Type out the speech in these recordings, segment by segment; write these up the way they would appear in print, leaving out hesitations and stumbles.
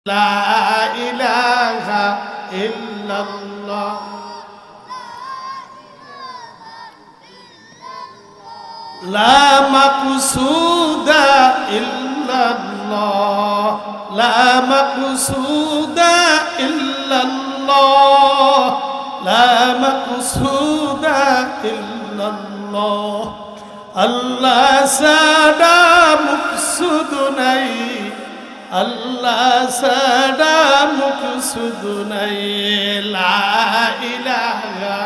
লা ইলাহা ইল্লাল্লাহ লা মাকসুদা ইল্লাল্লাহ লা মাকসুদা ইল্লাল্লাহ লা মাকসুদা ইল্লাল্লাহ আল্লাহ সাদা মকসুদ নাই আল্লাহ সাদা মকসুদ নাই লা ইলাহা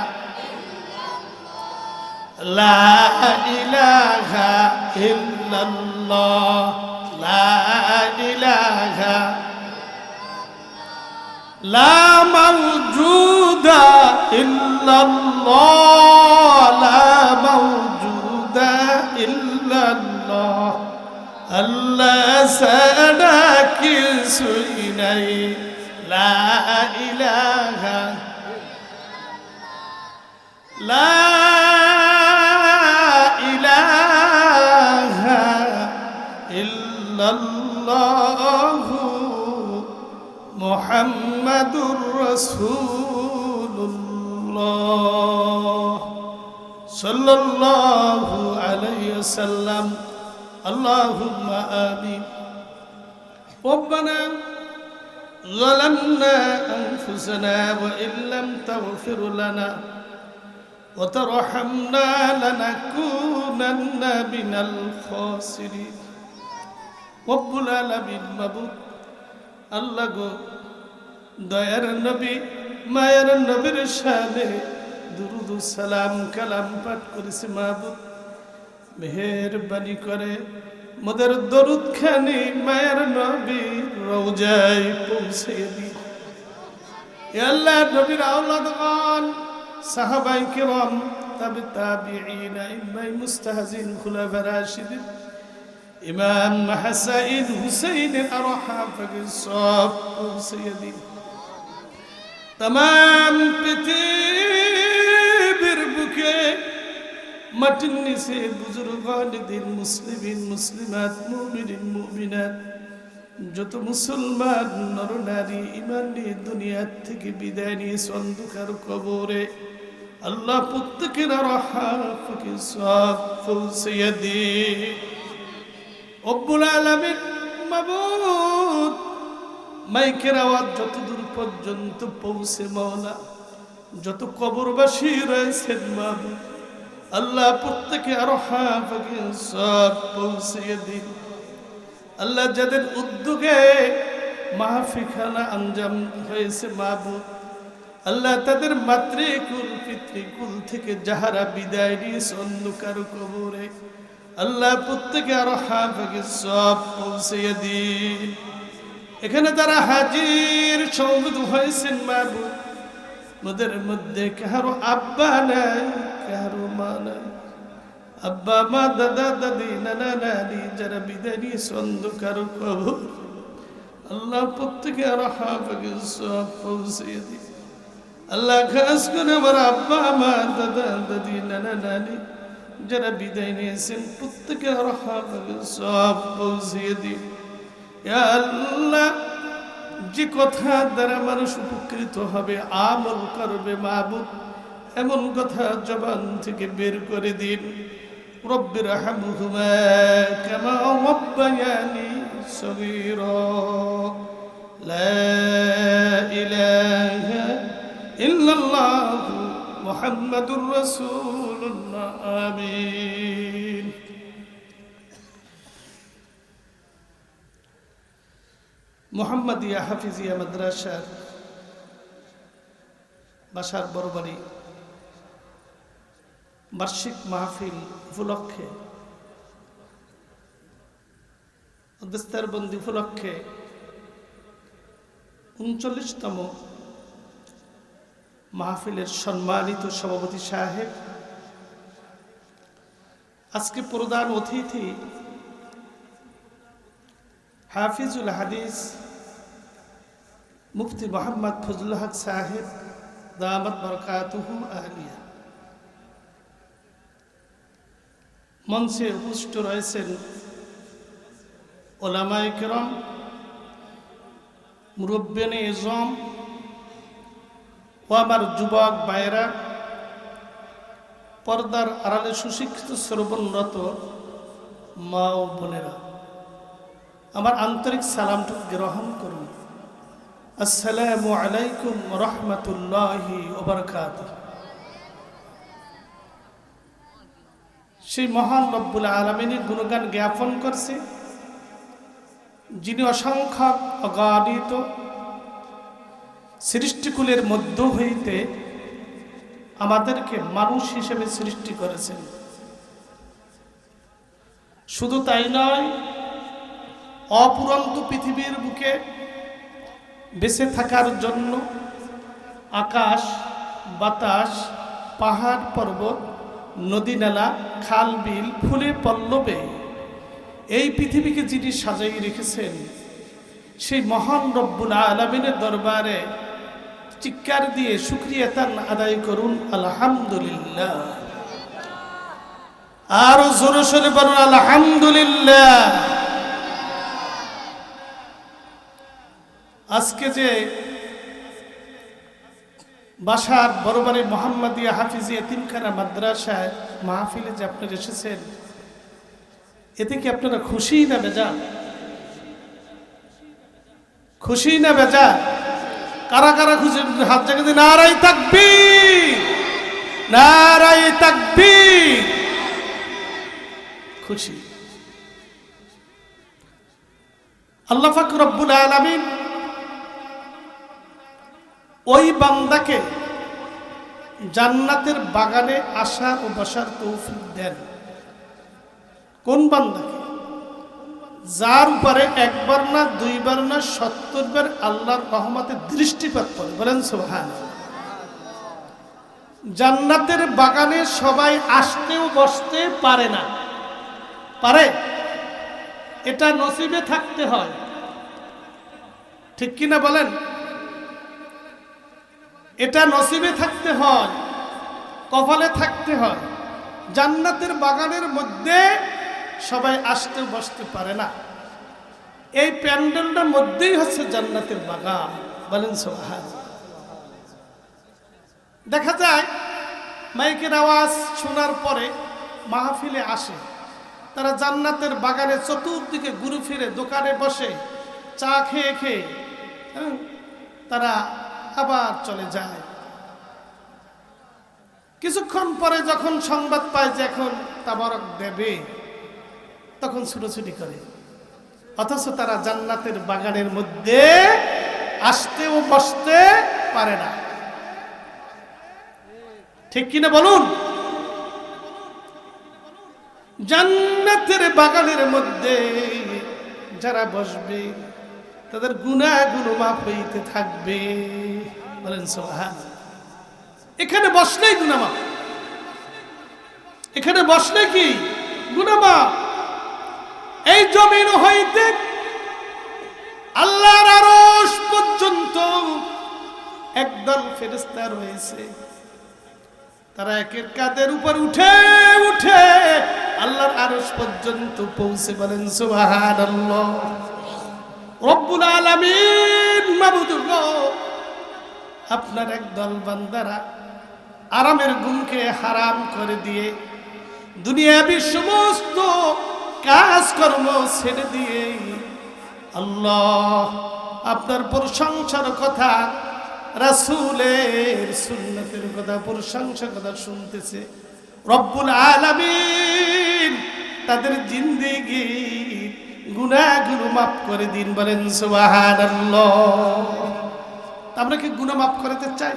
লা ইলাহা ইল্লাল্লাহ লা ইলাহা লা মাওজুদা ইল্লাল্লাহ লা মাওজুদা ইল্লাল্লাহ আল্লাহ ছাড়া কিছুই নাই লা ইলাহা লা ইলাহা ইল্লাল্লাহু মুহাম্মাদুর রাসূলুল্লাহ সাল্লাল্লাহু আলাইহি ওয়াসাল্লাম اللهم آمين ربنا ظلمنا أنفسنا وإن لم تغفر لنا وترحمنا لنكونن من الخاسرين رب العالمين মাবুদ আল্লাহ গো দয়ার নবী মায়ের নবীর শানে দুরুদ সালাম কালাম পাঠ করেছে মাবুদ মেহেরবানি করে মোদের দরুদ খানি মায়ের নবীর রওজায় পৌঁছে দিন হে আল্লাহ নবীর আওলাদগণ সাহাবায়ে কিরাম তাবে তাবিঈন ইমাম মুস্তাহজিন খুলাফা রাশিদিন ইমাম হাসান হুসাইন আরহাম ফকির সব পৌঁছে দিন तमाम পৃথিবীর বুকে মাটির নিচে বুজুর্গান দিন মুসলিমিন মুসলিমাত মুমিনিন মুমিনাত যত মুসলমান নর নারী ঈমান নিয়ে দুনিয়া থেকে বিদায় নিয়ে অন্ধকার কবরে আল্লাহ প্রত্যেকের রহমতকে সব পৌঁছে দিন রব্বুল আলামিন মাবুদ মাইকের আওয়াজ যত দূর পর্যন্ত পৌঁছে মাওলা যত কবরবাসী রয়েছেন মাবুদ আল্লাহ প্রত্যেকে রহমতকে সব পৌঁছে দিন আল্লাহ যাদের উদ্যোগে মাহফিলখানা আঞ্জাম হয়েছে মাবুদ আল্লাহ তাদের মাতৃকুল পিতৃকুল থেকে যাহারা বিদায় নিয়েছে অন্ধকার কবরে আল্লাহ প্রত্যেকে রহমতকে সব পৌঁছে দিন এখানে যারা হাজির সমবেত হয়েছেন মাবুদ ওদের মধ্যে কারো আব্বা নাই কারো মা নাই আব্বা মা দাদা দাদি নানা নানি যারা বিদায় নিয়েছে অন্ধকার কবর আল্লাহ প্রত্যেকে রহমতকে সব পৌঁছে দিন আল্লাহ খাস করে আমার আব্বা মা দাদা দাদি নানা নানি যারা বিদায় নিয়েছেন প্রত্যেকে রহমতকে সব পৌঁছে দিন ইয়া আল্লাহ যে কথা দ্বারা মানুষ উপকৃত হবে আমল করবে মাবুদ এমন কথা জবান থেকে বের করে দিন রব্বির রহমহুমা কামা রাব্বায়ানি সগীরা লা ইলাহা ইল্লাল্লাহ মুহাম্মাদুর রাসূলুল্লাহ আমিন মোহাম্মদিয়া হাফিজিয়া মাদ্রাসার বাসার বড়বাড়ি বার্ষিক মাহফিল উপলক্ষে দস্তারবন্দি উপলক্ষে ৩৯তম মাহফিলের সম্মানিত সভাপতি সাহেব আজকে প্রধান অতিথি হাফিজুল হাদিস মুফতি মোহাম্মদ ফজলুল হক সাহেব দামাত বরকাতুহু আলিয়া মঞ্চে উপস্থিত রয়েছেন ওলামায়ে কেরাম মুরব্বিয়ানে ইজম ও আমার যুবক ভাইয়েরা, পর্দার আড়ালে সুশিক্ষিত শ্রবণরত মা ও বোনেরা, আমার আন্তরিক সালামটুকু গ্রহণ করুন। আসসালামু আলাইকুম রহমতুল্লাহি ওয়া বারাকাতুহু। সেই মহান রব্বুল আলামিনের গুণগান জ্ঞাপন করছে, যিনি অসংখ্য অগণিত সৃষ্টিকুলের মধ্য হইতে আমাদেরকে মানুষ হিসেবে সৃষ্টি করেছেন। শুধু তাই নয়, অপুরন্ত পৃথিবীর বুকে বেঁচে থাকার জন্য আকাশ, বাতাস, পাহাড়, পর্বত, নদী, নালা, খাল, বিল, ফুলে পল্লবে এই পৃথিবীকে যিনি সাজাই রেখেছেন, সেই মহান রব্বুল আলামিনের দরবারে চিৎকার দিয়ে শুকরিয়া তান আদায় করুন আলহামদুলিল্লাহ। আর জোরে সোরে বলুন আলহামদুলিল্লাহ। আজকে যে বাসার বড়বাড়ি মোহাম্মদিয়া হাফিজি এতিমখানা মাদ্রাসায় মাহফিলে যে আপনারা এসেছেন, এতে কি আপনারা খুশি না বেজার? খুশি না বেজার? কারা কারা খুশি? হাত জায়গা দিয়ে নারাই তাকবীর, নারাই তাকবীর। খুশি। আল্লাহ পাক রব্বুল আলামিন ওই বান্দাকে জান্নাতের বাগানে আসা ও বসার তৌফিক দেন। কোন বান্দাকে? যার উপরে একবার না, দুইবার না, 70 বার আল্লাহর রহমতের দৃষ্টিপাত করে। বলেন সুবহানাল্লাহ। জান্নাতের বাগানে সবাই আসতেও বসতে পারে না। পারে? এটা নসিবে থাকতে হয়, ঠিক কিনা বলেন? এটা নসিবে থাকতে হয়, কপালে থাকতে হয়। জান্নাতের বাগানের মধ্যে সবাই আসতে বসতে পারে না। এই প্যান্ডেলটার মধ্যেই হচ্ছে জান্নাতের বাগান। বলেন সুবহানাল্লাহ। দেখা যায় মাইকের আওয়াজ শোনার পরে মাহফিলে আসে, তারা জান্নাতের বাগানে চতুর্দিকে ঘুরে ফিরে দোকানে বসে চা খেয়ে খেয়ে তারা আবার চলে যায়। কিছুক্ষণ পরে যখন সংবাদ পায় যে এখন তাবারক দেবে, তখন ছুটোছুটি করে। অথচ তারা জান্নাতের বাগানের মধ্যে আসতেও বসতে পারে না। ঠিক কিনা বলুন? জান্নাতের বাগানের মধ্যে যারা বসবে তাদের গুনাহগুলো মাফ হইতে থাকবে। বলেন সুবহানাল্লাহ। এখানে বসলেই গুনাহ মাফ, এখানে বসলে কি গুনাহ মাফ। এই জমিন হইতে আল্লাহর আরশ পর্যন্ত একদল ফেরেশতা রয়েছে, তারা একের কাঁধের উপর উঠে উঠে আল্লাহর আরশ পর্যন্ত পৌঁছে। বলেন সুবহানাল্লাহ। রব্বুল আলামিন মাবুদ গো, আপনার একদল বান্দারা আরামের ঘুমকে হারাম করে দিয়ে দুনিয়াবি সমস্ত কাজকর্ম ছেড়ে দিয়ে আল্লাহ আপনার প্রশংসার কথা, রাসূলের সুন্নতের কথা, প্রশংসার কথা শুনতেছে। রব্বুল আলামিন তাদের জিন্দেগি গুনাহগুলো মাফ করে দিন। বলেন সুবহানাল্লাহ। আমরা কি গুনাহ মাফ করতে চাই?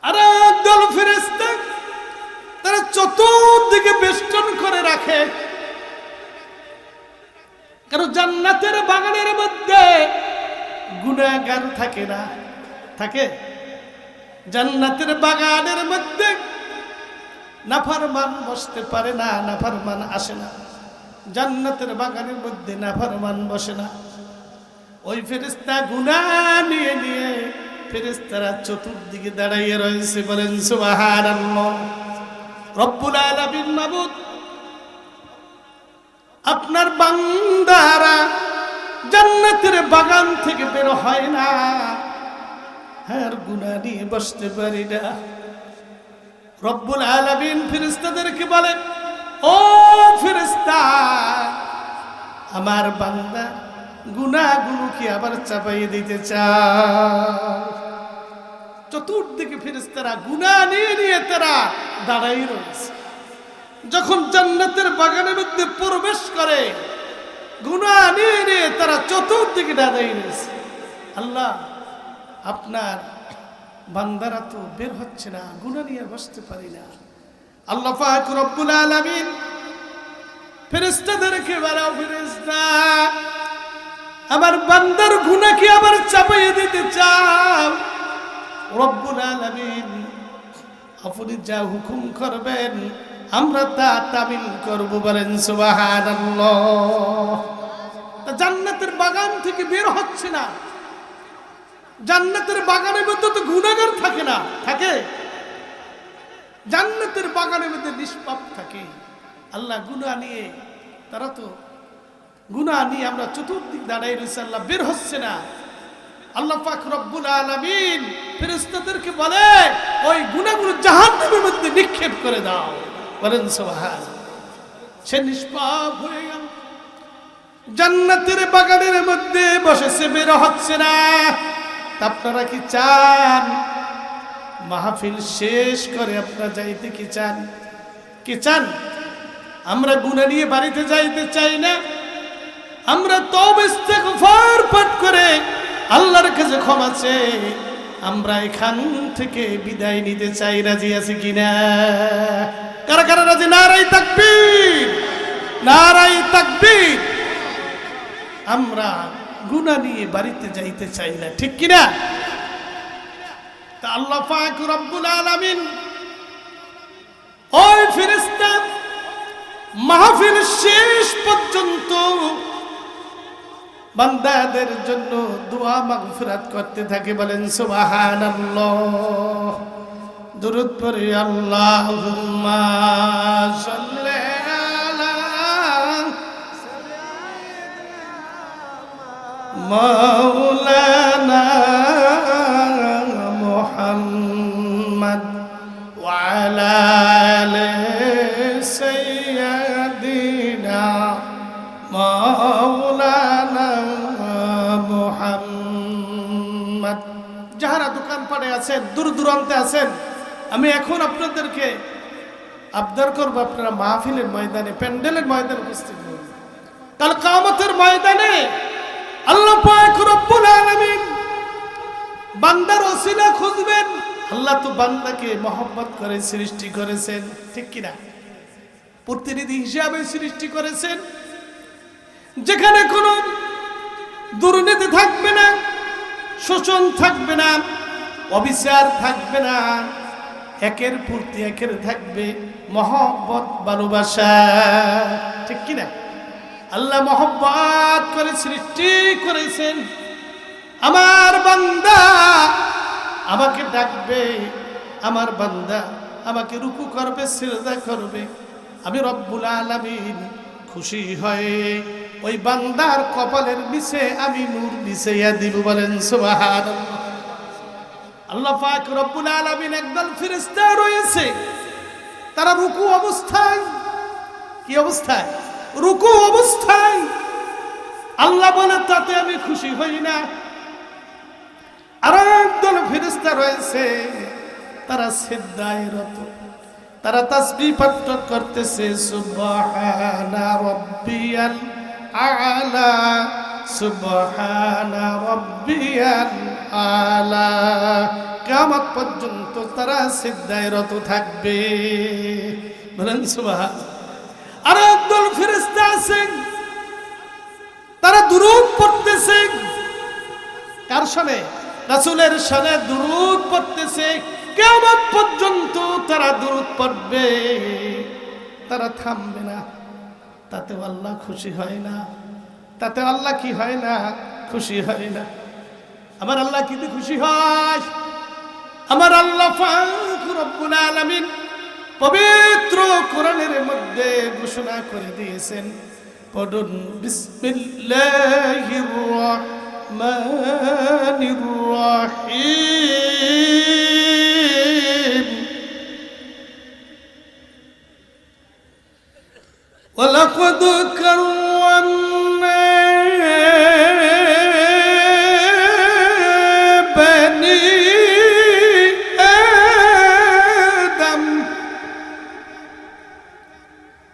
আর একদল ফেরেশতা তারা চতুর্দিকে বেষ্টন করে রাখে, কারণ জান্নাতের বাগানের মধ্যে গুনাহগার থাকে না। থাকে? জান্নাতের বাগানের মধ্যে নাফরমান বসতে পারে না, নাফরমান আসে না। জান্নাতের বাগানের মধ্যে নাফরমান বসে না। ওই ফেরেশতা গুনাহ নিয়ে নিয়ে ফেরেশতারা চতুর্দিকে দাঁড়াইয়ে রয়েছে। বলেন সুবহানাল্লাহ। রব্বুল আলামিন মাবুদ, আপনার বান্দারা জান্নাতের বাগান থেকে বের হয় না, আর গুনাহ নিয়ে বসতে পারি না। রব্বুল আলামিন ফেরেশতাদেরকে বলেন, ও ফেরেশতা, আমার বান্দা গুনাহগুলো কি আবার চাপাইয়ে দিতে চাও? চতুর্দিকে ফেরেশতারা গুনাহ নিয়ে নিয়ে তারা দাঁড়াই রয়েছে। যখন জান্নাতের বাগানের মধ্যে প্রবেশ করে, গুনাহ নিয়ে নিয়ে তারা চতুর্দিকে দাঁড়াই রয়েছে। আল্লাহ, আপনার বান্দারা তো বের হচ্ছে না, গুনাহ নিয়ে বসতে পারি না। আল্লাহ পাক রব্বুল আলামিন ফেরেশতাদেরকে বলেন, ফেরেশতা, আমার বান্দার গুনাহ কি আবার চাপাইয়ে দিতে চাও? রব্বুল আলামিন আপনি যা হুকুম করবেন আমরা তা তামিল করব, বলেন সুবহানাল্লাহ। জান্নাতের বাগান থেকে বের হচ্ছে না। জান্নাতের বাগানের মধ্যে তো গুনাহগার থাকে না, থাকে? জান্নাতের বাগানের মধ্যে নিষ্পাপ থাকে। আল্লাহ গুনাহ নিয়ে, তারা তো গুনাহ নিয়ে আমরা চতুর্দিক দাঁড়াই রয়েছে, আল্লাহ বের হচ্ছে না। আল্লাহ পাক রব্বুল আলামিন ফেরেশতাদেরকে বলে, ওই গুনাহগুলো জাহান্নামের মধ্যে নিক্ষেপ করে দাও, বলেন সুবহানাল্লাহ। সে নিষ্পাপ হয়ে গেল, জান্নাতের বাগানের মধ্যে বসেছে, বের হচ্ছে না। আপনারা কি চান মাহফিল শেষ করে আপনারা যাইতে কি চান? কি চান? আমরা গুনাহ নিয়ে বাড়িতে যাইতে চাই না। আমরা তওবা ইস্তিগফার পাঠ করে আল্লাহর কাছে ক্ষমা চেয়ে আমরা এখান থেকে বিদায় নিতে চাই। রাজি আছি কিনা? কারা কারা রাজি? নারায়ে তাকবীর, নারায়ে তাকবীর। আমরা গুনাহ নিয়ে বাড়িতে যাইতে চাই না, ঠিক কিনা? তা আল্লাহ পাক রব্বুল আলামিন ওই ফেরেশতা মাহফিল শেষ পর্যন্ত বান্দাদের জন্য দোয়া মাগফিরাত করতে থাকে, বলেন সুবহানাল্লাহ। দুরূদ পড়ে আল্লাহুম্মা সাল্লি আলা মাওলানা মুহাম্মদ ওয়া আলা আলি সাইয়্যিদিনা মাওলানা মুহাম্মদ। যারা দোকানপাটে আছেন, দূর দূরান্তে আছেন, আমি এখন আপনাদেরকে আবদার করবো, আপনারা মাহফিলের ময়দানে, প্যান্ডেলের ময়দানে উপস্থিত হন। কাল কিয়ামতের ময়দানে আল্লাহ পাক রব্বুল আলামিন বান্দার ওসিলা খুঁজবেন। আল্লাহ তো বান্দাকে মহব্বত করে সৃষ্টি করেছেন, ঠিক কিনা? প্রতিনিধি হিসাবে সৃষ্টি করেছেন, যেখানে কোনো দুর্নীতি থাকবে না, শোষণ থাকবে না, অবিচার থাকবে না, একের প্রতি একের থাকবে মহব্বত, ভালোবাসা, ঠিক কিনা? আল্লাহ মহব্বত করে সৃষ্টি করেছেন। আমার বান্দা আমাকে ডাকবে, আমার বান্দা আমাকে রুকু করবে, সিজদা করবে, আমি রব্বুল আলামিন খুশি হয়ে ওই বান্দার কপালের নিচে আমি নূর বিছাইয়া দিব, বলেন সুবহানাল্লাহ। আল্লাহ পাক রব্বুল আলামিন একদল ফেরেশতা রয়েছে, তারা রুকু অবস্থায়, কি অবস্থায়? রুকু অবস্থায়। আল্লাহ বলে তাতে আমি খুশি হই না। আর একদল ফেরেশতা রয়েছে, তারা সিজদায় রত, তারা তাসবিহ পাঠ করতেছে, সুবহানা রাব্বিয়াল আলা, সুবহানা রাব্বিয়াল আলা। কিয়ামত পর্যন্ত তারা সিজদায় রত থাকবে, বলেন সুবহানাল্লাহ। আর একদল ফেরেশতা আছেন, তারা দুরূদ পড়তেছে। কার শানে? রাসূলের শানে দুরূদ পড়তেছে। কিয়ামত পর্যন্ত তারা দুরূদ পড়বে, তারা থামবে না। তাতে আল্লাহ খুশি হয় না, তাতে আল্লাহ কি হয় না? খুশি হয় না। আমার আল্লাহ কিন্তু খুশি হয়। আমার আল্লাহ পাক রব্বুল আলামিন পবিত্র কোরআনের মধ্যে ঘোষণা করে দিয়েছেন, পড়ুন বিসমিল্লাহির রহমানির রহিম। ওয়ালাকাদ কাররামনা বানি আদম।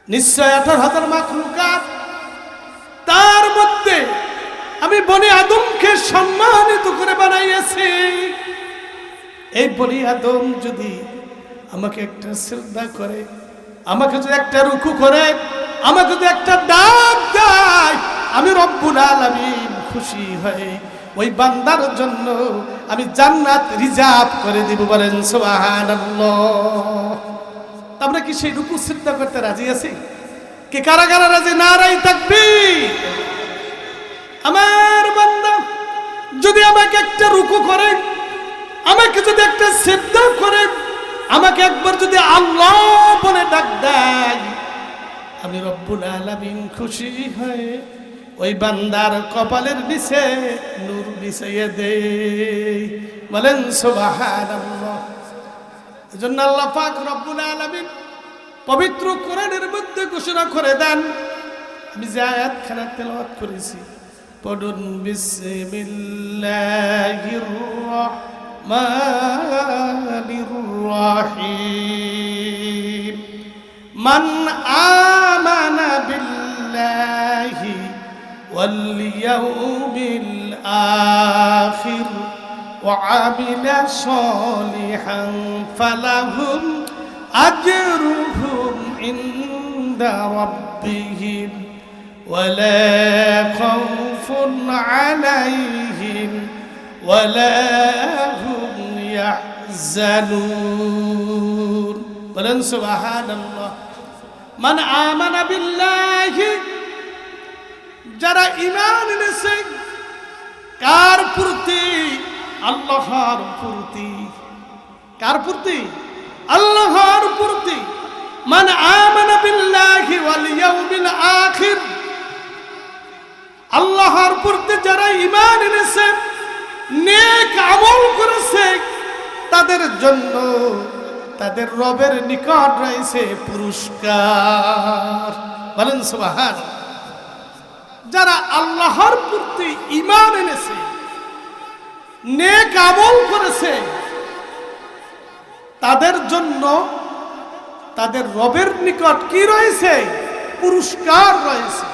নিশ্চয় 18,000 মাখলুকাত, তার মধ্যে আমি বনি আদমকে সম্মানিত করে বানাইয়াছি। এই বনি আদম যদি আমাকে একটা শ্রদ্ধা করে, আমাকে যদি একটা রুকু করে, আমাকে যদি একটা ডাক দেয়, আমি রব্বুল আলামিন খুশি হয়ে ওই বান্দার জন্য আমি জান্নাত রিজার্ভ করে দিব। বলেন সুবহানাল্লাহ। আমরা কি সেই রুকু শ্রদ্ধা করতে রাজি আছি? কি কারা কারা রাজি? নারাই তাকবীর। আমার বান্দা যদি আমাকে একটা রুকু করে, আমাকে যদি একটা সিজদা করে, আমাকে একবার যদি আল্লাহ বলে ডাক দেয়, আমি রব্বুল আলামিন খুশি হয়ে ওই বান্দার কপালের নিচে নূর বিছাইয়ে দেই। বলেন সুবহানাল্লাহ। এজন্য আল্লাহ পাক রব্বুল আলামিন পবিত্র কোরআনের মধ্যে ঘোষণা করে দেন, আমি যে আয়াতখানা তেলাওয়াত করেছি, পড়ুন বিসমিল্লাহির রহমানির রহিম। মান আমানা বিল্লাহি ওয়াল ইয়াউমিল আখির ওয়া আমিলা সলিহান ফালাহুম আজরুহুম ইনদা রাব্বিহিম ওয়ালা খাউফুন আলাইহিম ওয়ালা হুম ইয়াহজানুন। বলেন সুবহানাল্লাহ। মান আমানা বিল্লাহি, যারা ঈমান এনেছে কার প্রতি? আল্লাহর প্রতি। কার প্রতি? আল্লাহর প্রতি। মান আমানা বিল্লাহি ওয়াল ইয়াউমিল আখির, আল্লাহর প্রতি যারা ঈমান এনেছে, নেক আমল করেছে, তাদের জন্য তাদের রবের নিকট রয়েছে পুরস্কার। বলেন সুবহানাল্লাহ। যারা আল্লাহর প্রতি ঈমান এনেছে, নেক আমল করেছে, তাদের জন্য তাদের রবের নিকট কি রয়েছে? পুরস্কার রয়েছে।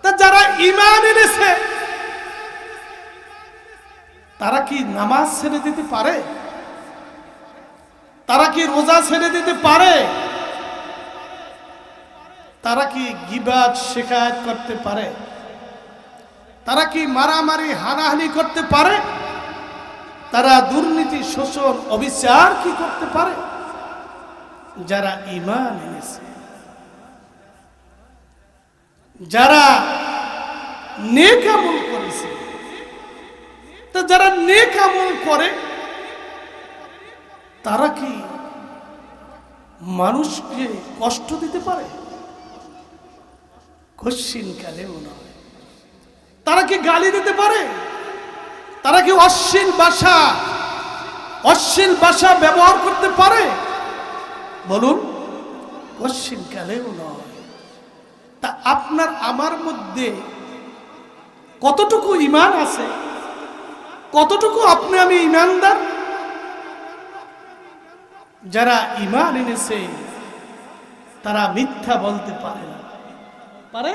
তা যারা ঈমান এনেছে তারা কি নামাজ ছেড়ে দিতে পারে? তারা কি রোজা ছেড়ে দিতে পারে? তারা কি গীবাত শিকায়ত করতে পারে? তারা কি মারামারি হানাহানি করতে পারে? তারা দুর্নীতি শোষণ অবিচার কি করতে পারে? যারা ঈমান এনেছে, যারা নেক আমল করেছে, তা যারা নেক আমল করে তারা কি মানুষকে কষ্ট দিতে পারে? কশিন কালেও নয়। তারা কি গালি দিতে পারে? তারা কি অশ্লীল ভাষা ব্যবহার করতে পারে? বলুন, কশিন কালেও নয়। তা আপনার আমার মধ্যে কতটুকু ঈমান আছে? কতটুকু আপনি আমি ঈমানদার? যারা ঈমান এনেছে তারা মিথ্যা বলতে পারে না। পারে?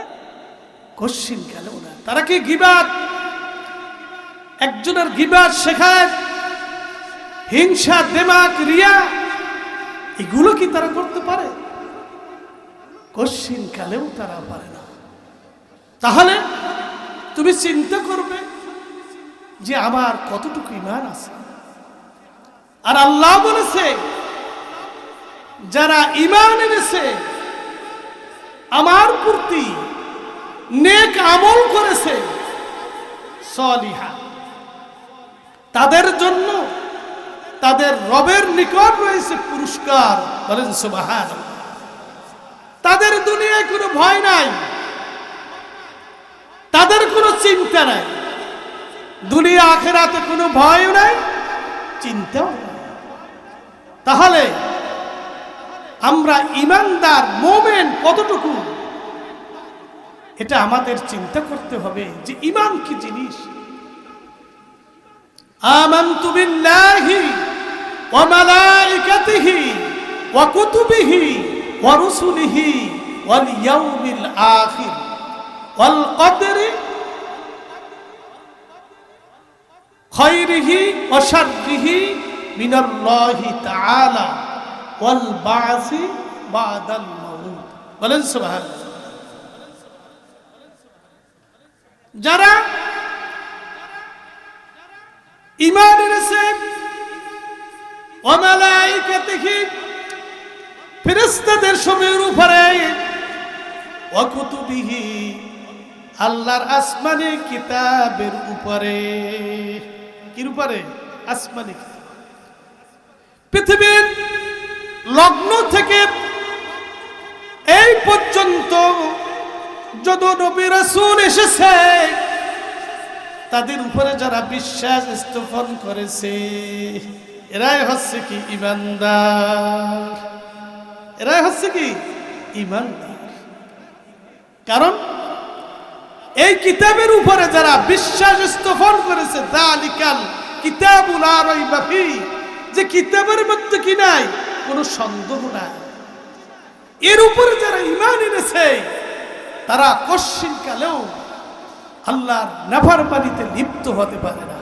কশিন কালেও না। তারা কি গীবাত, একজনের গীবাত শেখায়, হিংসা, দেমাক, রিয়া, এগুলো কি তারা করতে পারে? কশিন কালেও তারা পারে না। তাহলে তুমি চিন্তা করবে যে আমার কতটুকু ঈমান আছে। আর আল্লাহ বলেছে যারা ঈমান এনেছে, আমার প্রতি নেক আমল করেছে সলিহা, তাদের জন্য তাদের রবের নিকট রয়েছে পুরস্কার। বলেন সুবহানাল্লাহ। তাদের দুনিয়ায় কোনো ভয় নাই, তাদের কোনো চিন্তা নাই, দুনিয়া আখিরাতে কোনো ভয় নাই, চিন্তাও নাই। তাহলে আমরা ঈমানদার মুমিন কতটুকু, এটা আমাদের চিন্তা করতে হবে যে ঈমান কি জিনিস। আমানতু বিল্লাহি ওয়া মালাইকাতিহি ওয়া কুতুবিহি ওয়া রুসুলিহি ওয়াল ইয়াউমিল আখির ওয়াল কদরি খায়রিহি ওয়া শাররিহি মিনাল্লাহি তাআলা ওয়াল বা'সি বা'দাল মাউত। বলেন সুবহানাল্লাহ। যারা ঈমান এনেছে ওয়া মালাইকাতিহি ফেরেশতাদের সময়ের উপরে, ওয়া কুতুবিহি আল্লাহর আসমানি কিতাবের উপরে, কির উপরে? আসমানি কিতাব। পৃথিবীর লগ্ন থেকে এই পর্যন্ত যত নবী রাসূল এসেছে তাদের উপরে যারা বিশ্বাস স্থাপন করেছে এরাই হচ্ছে কি ঈমানদার, এরাই হচ্ছে কি ঈমানদার। কারণ এই কিতাবের উপরে যারা বিশ্বাস স্থাপন করেছে, যালিকাল কিতাবুল লা রাইবা ফীহি, যে কিতাবের মধ্যে কি নাই, কোনো সন্দেহ নাই, এর উপরে যারা ঈমান এনেছে তারা কশ্চিনকালেও আল্লাহর নাফরমানিতে লিপ্ত হতে পারে না,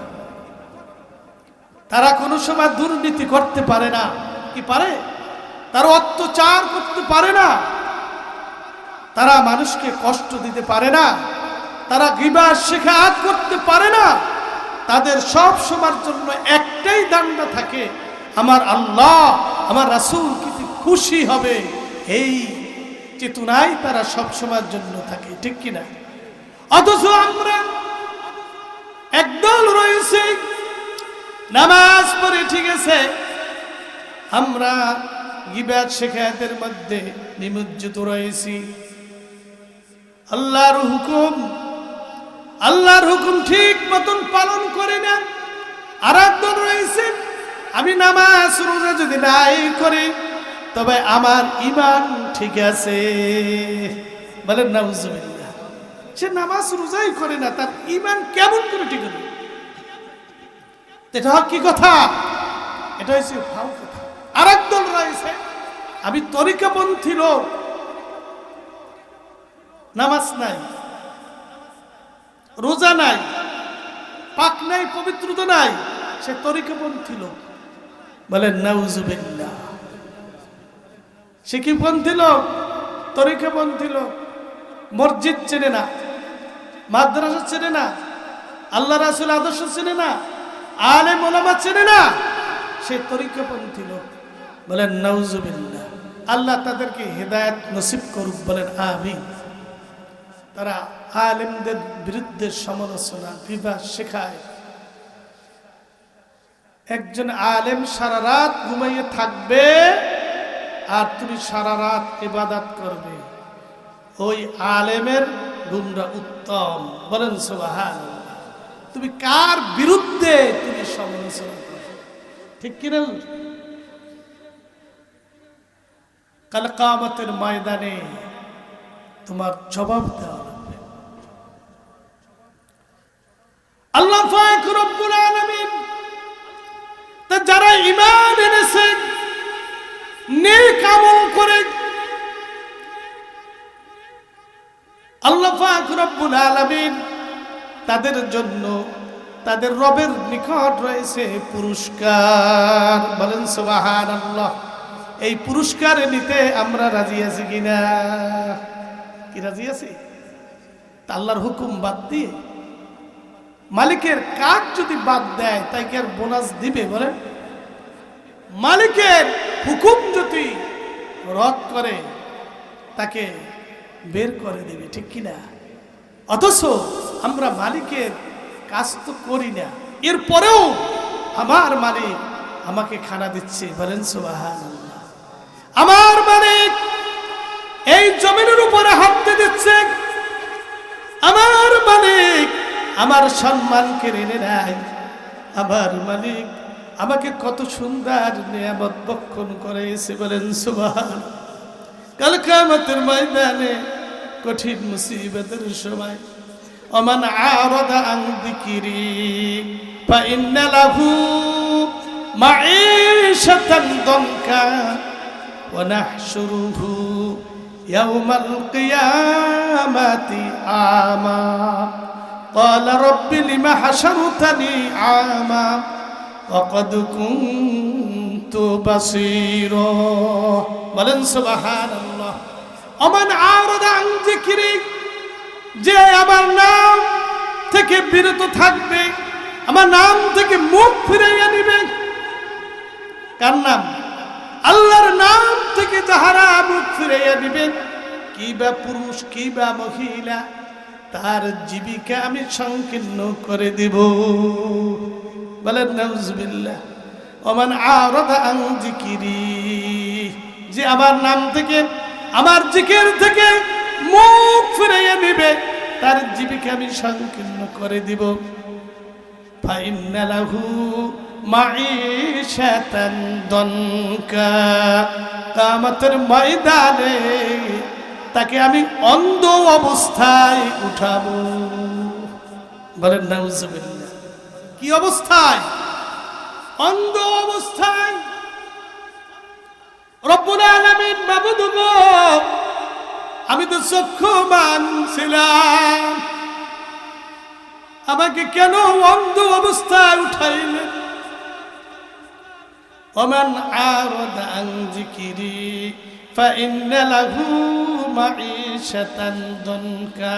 তারা কোনো সময় দুর্নীতি করতে পারে না। কি পারে? তারা অত্যাচার করতে পারে না, তারা মানুষকে কষ্ট দিতে পারে না, তারা গীবত শিকায়ত করতে পারে না। তাদের সব সময়ের জন্য একটাই দান্ডা থাকে, আমার আল্লাহ আমার রাসূল কি খুশি হবে, এই চেতনায় তারা সব সময়ের জন্য থাকে, ঠিক কিনা? অথচ আমরা একদল রয়েছে নামাজ পড়ে, ঠিক আছে, আমরা গীবত শিকায়তের মধ্যে নিমজ্জিত রয়েছি। আল্লাহর হুকুম ঠিক মতন পালন করে না। আর একদল রয়েছে, আমি নামাজ রোজা যদি নাই করি তবে আমার ঈমান ঠিক আছে। বলেন নাউজুবিল্লাহ। সে নামাজ রোজাই করে না, তার ঈমান কেমন করে ঠিক হবে? এটা কি কথা? এটা হচ্ছে ফাও কথা। আর একদল রয়েছে, আমি তরিকাপন্থী লোক, নামাজ নাই, রোজা নাই, পাক নাই, পবিত্রতা নাই, সে তরিকাপন্থী লোক। বলেন নাউজুবিল্লাহ। সে কি পন্থী লোক? তরিকাপন্থী লোক। মসজিদ চেনে না, মাদ্রাসা চেনে না, আল্লাহ রাসূল আদর্শ চেনে না, আলেম ওলামা চেনে না, সে তরিকাপন্থী লোক। বলেন নাউজুবিল্লাহ। আল্লাহ তাদেরকে হেদায়েত নসিব করুক, বলেন আমিন। তারা আলেমদের বিরুদ্ধে সমালোচনা, গীবত শেখায়। একজন আলেম সারা রাত ঘুমাইয়ে থাকবে আর তুমি সারা রাত ইবাদত করবে, ওই আলেমের গুণটা উত্তম। বলেন সুবহানাল্লাহ। তুমি কার বিরুদ্ধে তুমি সমালোচনা করবে, ঠিক কিনা? কাল কিয়ামতের ময়দানে তোমার জবাব দেওয়া লাগবে। আল্লাহ পাক রব্বুল আলামিন তা যারা ঈমান এনেছে, নেক আমল করে, আল্লাহ পাক রব্বুল আলামিন তাদের জন্য তাদের রবের নিকট রয়েছে পুরস্কার। বলেন সুবহানাল্লাহ। এই পুরস্কার নিতে আমরা রাজি আছি কিনা? কি রাজি আছি? তা আল্লাহর হুকুম বাদ দিয়ে মালিকের কাজ যদি বাদ দেয় তাই কি আর বোনাস দিবে? বলেন, মালিকের হুকুম যদি রদ করে তাকে বের করে দেবে, ঠিক কিনা? অথচ আমরা মালিকের কাজ তো করি না, এরপরেও আমার মালিক আমাকে খানা দিচ্ছে। বলেন সুবহানাল্লাহ। আমার মালিক এই জমিনের উপরে হাঁটতে দিচ্ছে, আমার মালিক আমার সম্মান কেড়ে নেয়। আমার মালিক আমাকে কত সুন্দর নিয়ামত বক্ষণ করেছে, বলেন সুবহান। কাল কিয়ামতের ময়দানে কঠিন মুসিবতের সময় ওমান আরাদা আন যিকরি ফাইন্না লাহু মাঈশাতান দানকা ওয়া নাহশুরুহু ইয়াওমাল কিয়ামাতি আমা ক্বালা রাব্বি লিমা হাশারতানি আমা ওয়া ক্বাদ কুনতু বাসীরা। বলেন সুবহানাল্লাহ। ওমান আরাদা আন যিকরি, যে আমার নাম থেকে বিরত থাকবে, আমার নাম থেকে মুখ ফিরাইয়া নিবে। কার নাম? আল্লাহর নাম থেকে যাহারা মুখ ফিরাইয়া নিবেন, কি বা পুরুষ কি বা মহিলা, তার জীবিকা আমি সংকীর্ণ করে দিব। বলেন নাউজুবিল্লাহ। ওমান আরাদা আন যিকরি, যে আমার নাম থেকে আমার জিকির থেকে মুখ ফিরাইয়া নিবে, তার জীবিকা আমি সংকীর্ণ করে দিব। ফাইন্না লাহু মাঈশাতান দানকা, কিয়ামতের ময়দানে তাকে আমি অন্ধ অবস্থায় উঠাবো। বলেন নাউজুবিল্লাহ। কি অবস্থায়? অন্ধ অবস্থায়। রব্বুল আলামিন মাবুদ গো, আমি তো চক্ষুমান ছিলাম, আমাকে কেন অন্ধ অবস্থায় উঠাইলেন? ওমান আরাদা আন যিকরি ফাইন্না লাহু মাঈশাতান দানকা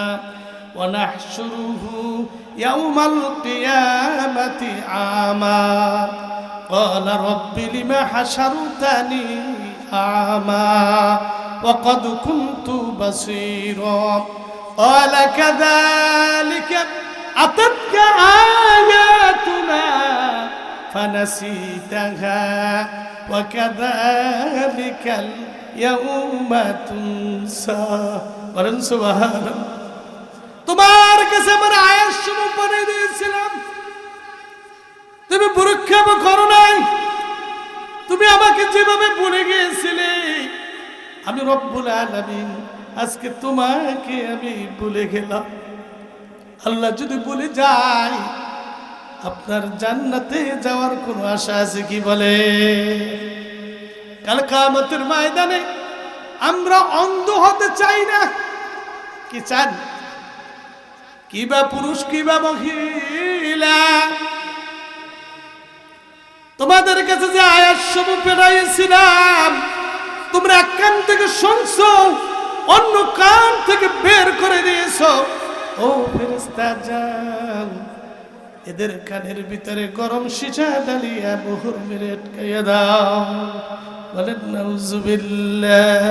ওয়া নাহশুরুহু ইয়াওমাল কিয়ামাতি আমা ক্বালা রাব্বি লিমা হাশারতানি আমা ওয়া ক্বাদ কুনতু বাসীরা ক্বালা কাযালিকা আতাতকা আয়াতুনা ফানাসিতাহা ওয়া কাযালিকাল ইয়াউমা তুনসা। বলেন সুবহানাল্লাহ। তোমার কাছে আমার আয়াত সমূহ পড়ে দিয়েছিলাম, তুমি পরীক্ষা করো নাই। তুমি আমাকে যেভাবে ভুলে গিয়েছিলে, আমি রব্বুল আলামিন আজকে তোমাকে আমি ভুলে গেলাম। আল্লাহ যদি ভুলে যায়, আপনার জান্নাতে যাওয়ার কোনো আশা আছে কি? বলে কাল কিয়ামতের ময়দানে আমরা অন্ধ হতে চাই না। কি চান? কি বা পুরুষ কি বা মহিলা, তোমাদের কাছে যে আয়াত সমূহ পেরাইছিলাম, তোমরা এক কান থেকে শুনছো, অন্য কান থেকে বের করে দিয়েছো। ও ফেরেশতা যান, এদের কানের ভিতরে গরম সীসা ডালিয়া মোহর মেরে আটকাইয়া দাও। বলেন নাউজুবিল্লাহ।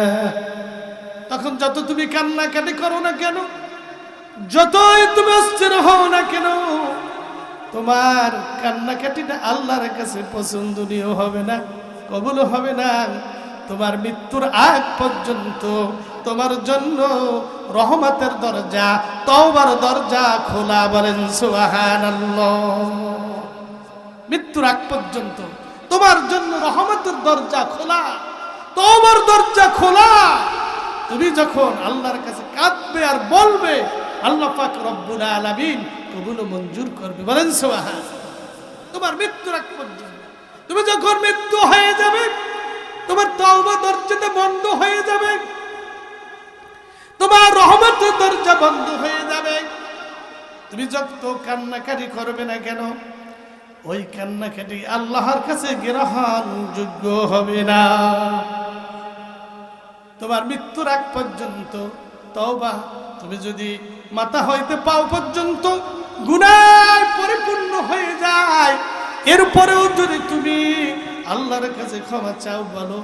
তখন যত তুমি কান্নাকাটি করো না কেন, যতই তুমি অস্থির হও না কেন, তোমার কান্নাকাটিটা আল্লাহর কাছে পছন্দনীয় হবে না, কবুল হবে না। তোমার মৃত্যুর আগ পর্যন্ত তোমার জন্য রহমতের দরজা, তওবার দরজা খোলা। বলেন সুবহানাল্লাহ। মৃত্যুর আগ পর্যন্ত তোমার জন্য রহমতের দরজা খোলা, তওবার দরজা খোলা। তুমি যখন আল্লাহর কাছে কাঁদবে আর বলবে, আল্লাহ পাক রব্বুল আলামিন কবুল মঞ্জুর করবে। বলেন সুবহানাল্লাহ। তোমার মৃত্যুর আগ পর্যন্ত, তুমি যখন মৃত্যু হয়ে যাবে, তোমার তওবা দরজাটা বন্ধ হয়ে যাবে, তোমার রহমতের দরজা বন্ধ হয়ে যাবে। তুমি যত কান্নাকাটি করবে না কেন, ওই কান্নাকাটি আল্লাহর কাছে গ্রহণযোগ্য হবে না। তোমার মৃত্যুর আগ পর্যন্ত তওবা তুমি যদি মাথা হইতে পাও পর্যন্ত গুনাহ পরিপূর্ণ হয়ে যায়, এরপরেও যদি তুমি আল্লাহর কাছে ক্ষমা চাও, বলো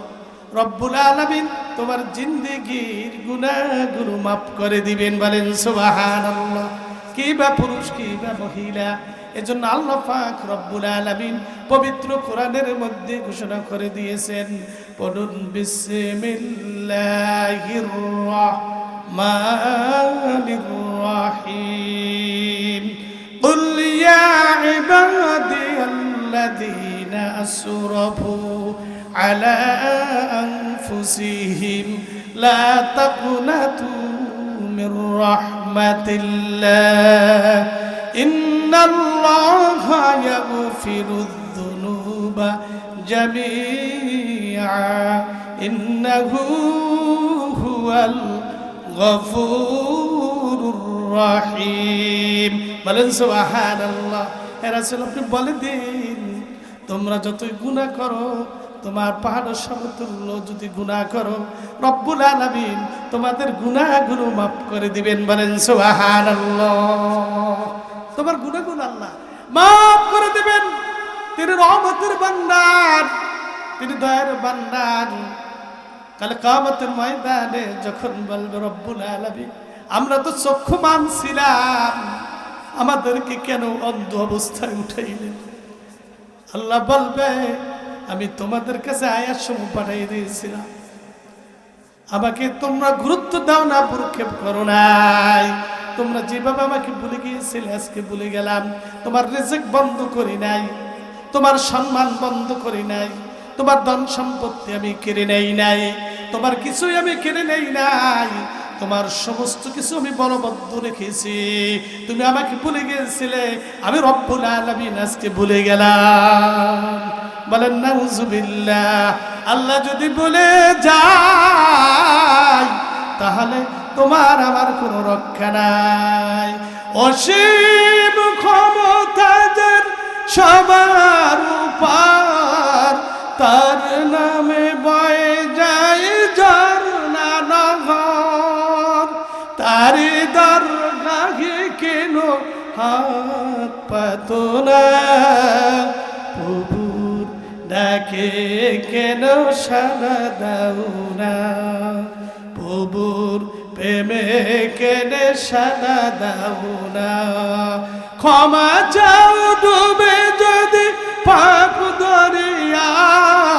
রব্বুল আলামিন তোমার জিন্দেগীর গুনাহগুলো মাফ করে দিবেন। বলেন সুবহানাল্লাহ। কি বা পুরুষ কি বা মহিলা, এজন্য আল্লাহ পাক রব্বুল আলামিন পবিত্র কোরআনের মধ্যে ঘোষণা করে দিয়েছেন, পড়ুন বিসমিল্লাহ বিসমিল্লাহির রাহমানির রাহিম কুল ইয়া ইবাদিয়াল্লাযীনা আসরাফু আলা আনফুসিহিম লা তাকনাতু মির রাহমাতিল্লাহ ইন্নাল্লাহা ইয়াগফিরুয-যুনুবা জামিআ ইন্নাহু হুয়াল গফুরুর রহিম। বলেন সুবহানাল্লাহ। হে রাসূল, আপনি বলে দিন, তোমরা যতই গুনাহ করো, তোমার পাহাড়ের সমতুল্য যদি গুনাহ করো, রব্বুল আলামিন তোমাদের গুনাহগুলো মাফ করে দিবেন। বলেন সুবহানাল্লাহ। তোমার গুনাহগুলো আল্লাহ মাফ করে দিবেন। তিনি রহমতের ভান্ডার, তিনি দয়ার ভান্ডার। কাল কিয়ামতের ময়দানে যখন বলবে রব্বুল আলামিন, আমরা তো চক্ষুমান ছিলাম, আমাদেরকে কেন অন্ধ অবস্থায় উঠাইলেন? আল্লাহ বলবে, আমি তোমাদের কাছে আয়াত সমূহ পাঠিয়ে দিয়েছিলাম, আমাকে তোমরা গুরুত্ব দাও না, ভ্রুক্ষেপ করো নাই। তোমরা যেভাবে আমাকে ভুলে গিয়েছিলে, আজকে ভুলে গেলাম। তোমার রিজিক বন্ধ করি নাই, তোমার সম্মান বন্ধ করি নাই, তোমার ধন সম্পত্তি আমি কেড়ে নেই নাই, তোমার কিছুই আমি কেড়ে নেই নাই, তোমার সমস্ত কিছু আমি বলবদ্ধ রেখেছি। তুমি আমাকে ভুলে গিয়েছিলে, আমি রব্বুল আলামিন আজকে ভুলে গেলাম। বলেন নাউজুবিল্লাহ। আল্লাহ যদি বলে যায়, তাহলে তোমার আমার কোনো রক্ষা নাই। অসীম ক্ষমতা যার সবার উপর, তার নামে বয়ে যায় ঝরনা নহর, তারি দরগাহে কেন হাত পাতো না, প্রভুর ডাকে কেন সাড়া দাও না, প্রভুর প্রেমে কেন সাড়া দাও না। ক্ষমা চাও ডুবে যদি পাপ দরিয়ায়,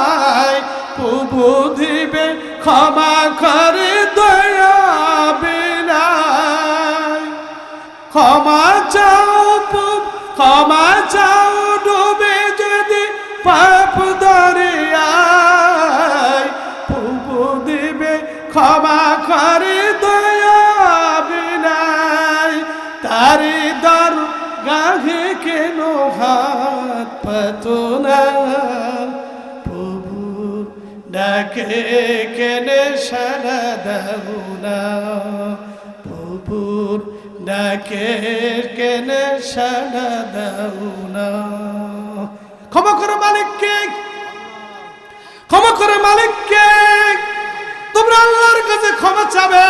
প্রভু দিবে ক্ষমা করে দয়া বিনায়। ক্ষমা চাও, ক্ষমা চাও ডুবে যদি পাপ দরিয়ায়, প্রভু দিবে ক্ষমা করে দয়া বিনায়। তারি দরগাহে কেন হাত পাতো না, প্রভুর ডাকে কেন সাড়া দাও না, প্রভুর ডাকে কেন সাড়া দাও না। ক্ষমা করে মালিককে, ক্ষমা করে মালিককে। তোমরা আল্লাহর কাছে ক্ষমা চাবে,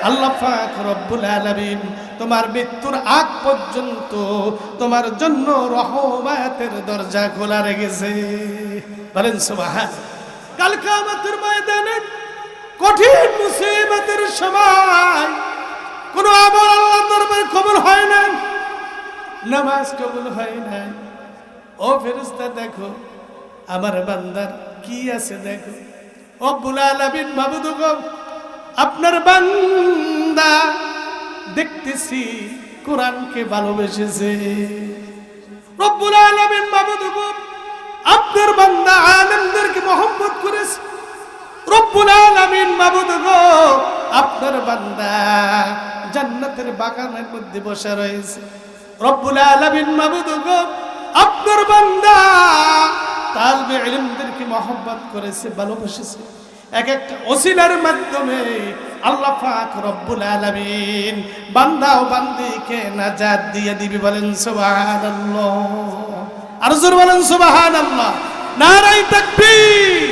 আল্লাহ পাক রব্বুল আলামিন তোমার মৃত্যুর আগ পর্যন্ত তোমার জন্য রহমতের দরজা খোলা রেখেছে। বলেন সুবহানাল্লাহ। কাল কিয়ামতের ময়দানে কঠিন মুসিবতের সময় কোন আমল আল্লাহর দরবারে কবুল হয় না, নামাজ কবুল হয় না। ও ফেরেশতা, দেখো আমার বান্দার কি আছে, দেখো। রব্বুল আলামিন মাবুদ গো, আপনার বান্দা দেখতেছি কোরআনকে ভালোবেসেছে। রব্বুল আলামিন মাবুদ গো, আপনার বান্দা আলেমদেরকে মহব্বত করেছে। রব্বুল আলামিন মাবুদ গো, আপনার বান্দা জান্নাতের বাগানের মধ্যে বসে রয়েছে। রব্বুল আলামিন মাবুদ গো, আপনার বান্দা তালবে ইলমদেরকে মহব্বত করেছে, ভালোবেসেছে। এক একটা ওসিলার মাধ্যমে আল্লাহ পাক রব্বুল আলামিন বান্দা ও বান্দীকে নাজাত দিয়ে দিবে। বলেন সুবহানাল্লাহ। আর জোরে বলেন সুবহানাল্লাহ। নারায়ে তাকবীর।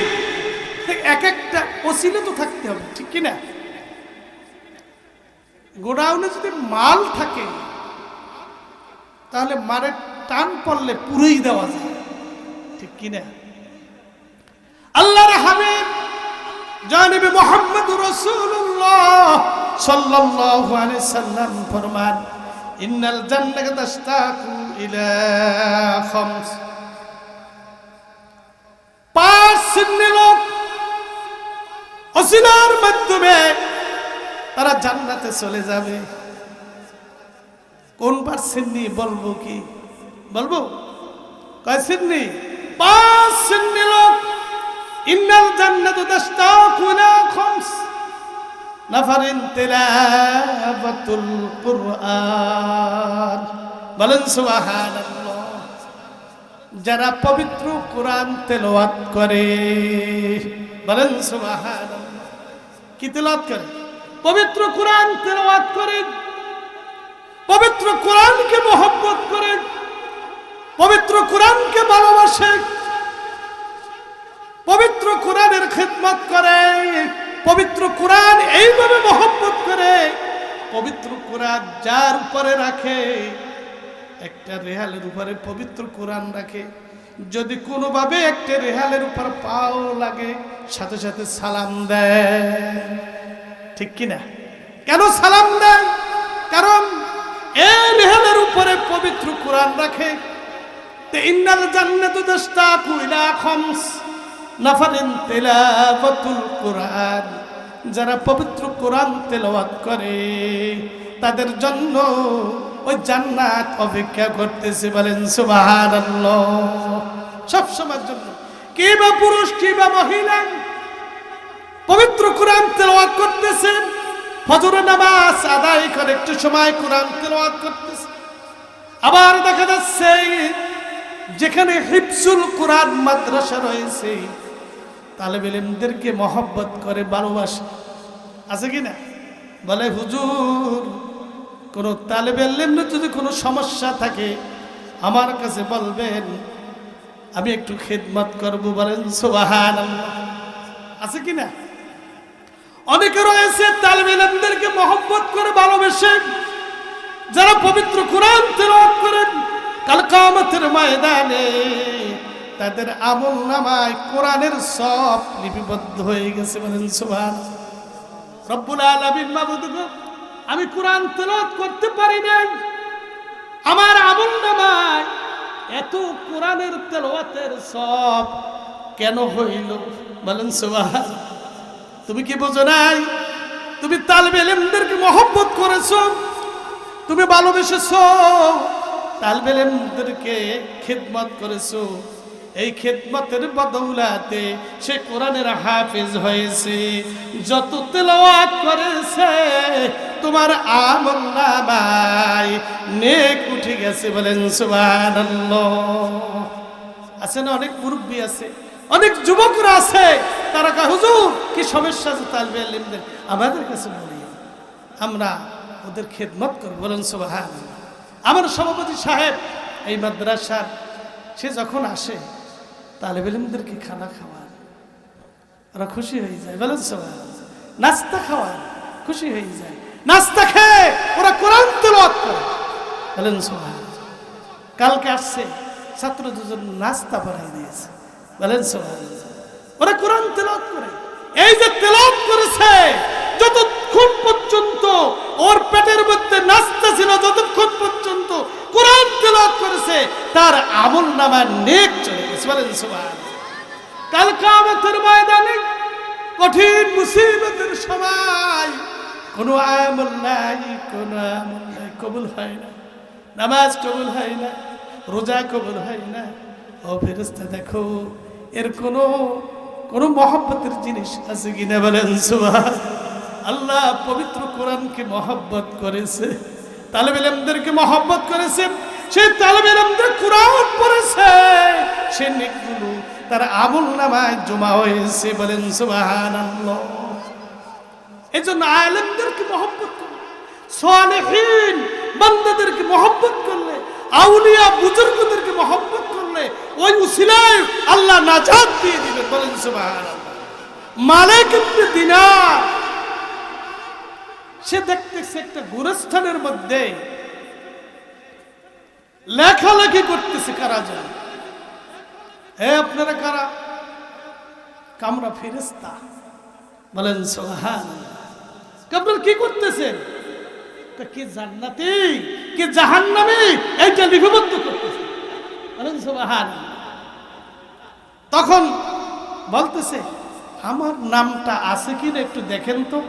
এক একটা ওসিলা তো থাকতে হবে, ঠিক কি না? গোডাউনে যদি মাল থাকে, তাহলে মারের টান পড়লে পুরোই দেওয়া যায়, ঠিক কি না? আল্লাহর হাবিব জানিবে মুহাম্মদুর রাসূলুল্লাহ সাল্লাল্লাহু আলাইহি সাল্লাম ফরমান, ইন্নাল জান্নাতা তাশতাকু ইলা খামস। পাঁচ শ্রেণীর লোক ওসিলার মাধ্যমে তারা জান্নাতে চলে যাবে। কোন পার্সেন্টনি বলবো কি বলবো? কয় শ্রেণী? 5 শ্রেণী লোক। ইন্নাল জান্নাতু তাশতাকু ইলা খামস নাফারিন তিলাওয়াতুল কুরআন। বলেন সুবহানাল্লাহ। যারা পবিত্র কোরআন তেলাওয়াত করে, বলেন সুবহানাল্লাহ। কি তেলাওয়াত করে? পবিত্র কোরআন তেলাওয়াত করে, পবিত্র কোরআনকে মহব্বত করে, পবিত্র কোরআনকে ভালোবাসে, পবিত্র কোরআনের খিদমত করে, পবিত্র কোরআন এইভাবে মহব্বত করে, পবিত্র কোরআন যার উপরে রাখে, একটা রেহালের উপরে পবিত্র কোরআন রাখে, যদি কোনোভাবে একটা রেহালের উপর পাও লাগে সাথে সাথে সালাম দেয়। ঠিক কিনা? কেন সালাম দেয়? কারণ এই রেহালের উপরে পবিত্র কোরআন রাখে। ইন্নাল জান্নাতু তাশতাকু ইলা খামস নাফারিন তিলাওয়াতুল কুরআন। যারা পবিত্র কোরআন তেলাওয়াত করে তাদের জন্য ওই জান্নাত অপেক্ষা করতেছে। বলেন সুবহানাল্লাহ। সব সময়ের জন্য, কি বা পুরুষ কি বা মহিলা পবিত্র কোরআন তেলাওয়াত করতেছে, ফজরের নামাজ আদায় করে একটু সময় কোরআন তেলাওয়াত করতেছে। আবার দেখা যাচ্ছে যেখানে হিফজুল কোরআন মাদ্রাসা রয়েছে, তালেবে ইলমদেরকে মহব্বত করে, ভালোবাসে। আছে কি না? বলে হুজুর, কোন তালেবে ইলমের যদি কোনো সমস্যা থাকে আমার কাছে বলবেন, আমি একটু খিদমত করব। বলেন সুবহানাল্লাহ। আছে কি না? অনেকে রয়েছে তালেবে ইলমদেরকে মহব্বত করে, ভালোবাসে, যারা পবিত্র কোরআন তেলাওয়াত করেন, কাল কিয়ামতের ময়দানে তাদের আমলনামায় কোরআনের সব লিপিবদ্ধ হয়ে গেছে। বলেন সুবহানাল্লাহ। রব্বুল আলামিন মাবুদ গো, আমি কোরআন তেলাওয়াত করতে পারি না, আমার আমলনামায় এত কোরআনের তেলাওয়াতের সব কেন হইল? বলেন সুবহানাল্লাহ। তুমি কি বোঝো নাই? তুমি তালেবে ইলমদেরকে মহব্বত করেছো, তুমি ভালোবেসেছো, তালেবে ইলমদেরকে খিদমত করেছো। এই খিদমতের বদৌলতে সে কোরআনের হাফেজ হয়েছে। যত তেলাওয়াত করেছে তোমার আমলনামায় নেক উঠে গেছে। বলেন সুবহানাল্লাহ। আছে না? অনেক মুরব্বী আছে, অনেক যুবকরা আছে, তারা কয় হুজুর কি সমস্যা আছে তালেবে ইলমদের, আমাদের কাছে বলি, আমরা ওদের খিদমত করব। বলেন সুবহানাল্লাহ। আমার সভাপতি সাহেব এই মাদ্রাসার, সে যখন আসে তালেবে ইলমদেরকে খানা খাওয়ান, ওরা খুশি হয়ে যায়। বলেন সুবহানাল্লাহ। নাস্তা খাওয়ান, খুশি হয়ে যায়। নাস্তা খেয়ে ওরা কোরআন তেলাওয়াত করে। বলেন সুবহানাল্লাহ। কালকে আসছে ছাত্র দুজন নাস্তা বানাই দিয়েছে। বলেন সুবহানাল্লাহ। ওরা কোরআন তেলাওয়াত করে। এই যে তেলাওয়াত করেছে, যতক্ষণ পর্যন্ত ওর পেটের মধ্যে নাস্তা ছিল, যতক্ষণ পর্যন্ত কোরআন তেলাওয়াত করেছে, তার আমলনামায় নেক চলে গেছে। বলেন সুবহানাল্লাহ। কাল কিয়ামতের ময়দানে কঠিন মুসিবতের সময় কোনো আমল নাই, কোনো আমল নাই, কবুল হয় না, নামাজ কবুল হয় না, রোজা কবুল হয় না। ও ফেরেশতা দেখো এর কোনো মহব্বতের জিনিস আছে কিনা? বলেন সুবহানাল্লাহ। আল্লাহ পবিত্র কোরআনকে মহব্বত করেছে, তালেবে ইলমদেরকে মহব্বত করেছে, সেই তালেবে ইলমদের কোরআন পড়েছে, সে নেকগুলো তার আমলনামায় জমা হয়েছে। বলেন সুবহানাল্লাহ। এজন্য আলেমদেরকে মহব্বত করলে, সালেহীন বান্দাদেরকে মহব্বত করলে, আউলিয়া বুজুর্গদেরকে মহব্বত করলে, ওই উসিলায় আল্লাহ নাজাত দিয়ে দিবেন। বলেন সুবহানাল্লাহ। মালিক ইবনে দিনার সে দেখতেছে একটা গোরস্থানের মধ্যে লেখালেখি করতেছে। কারা জানে? আপনারা কারা? আমরা ফেরেশতা। বলেন সুবহানাল্লাহ। আপনারা কি করতেছেন? কি জান্নাতি কি জাহান্নামী এইটা লিপিবদ্ধ করতেছে। বলেন সুবহানাল্লাহ। তখন বলতেছে আমার নামটা আছে কিনা একটু দেখেন তো।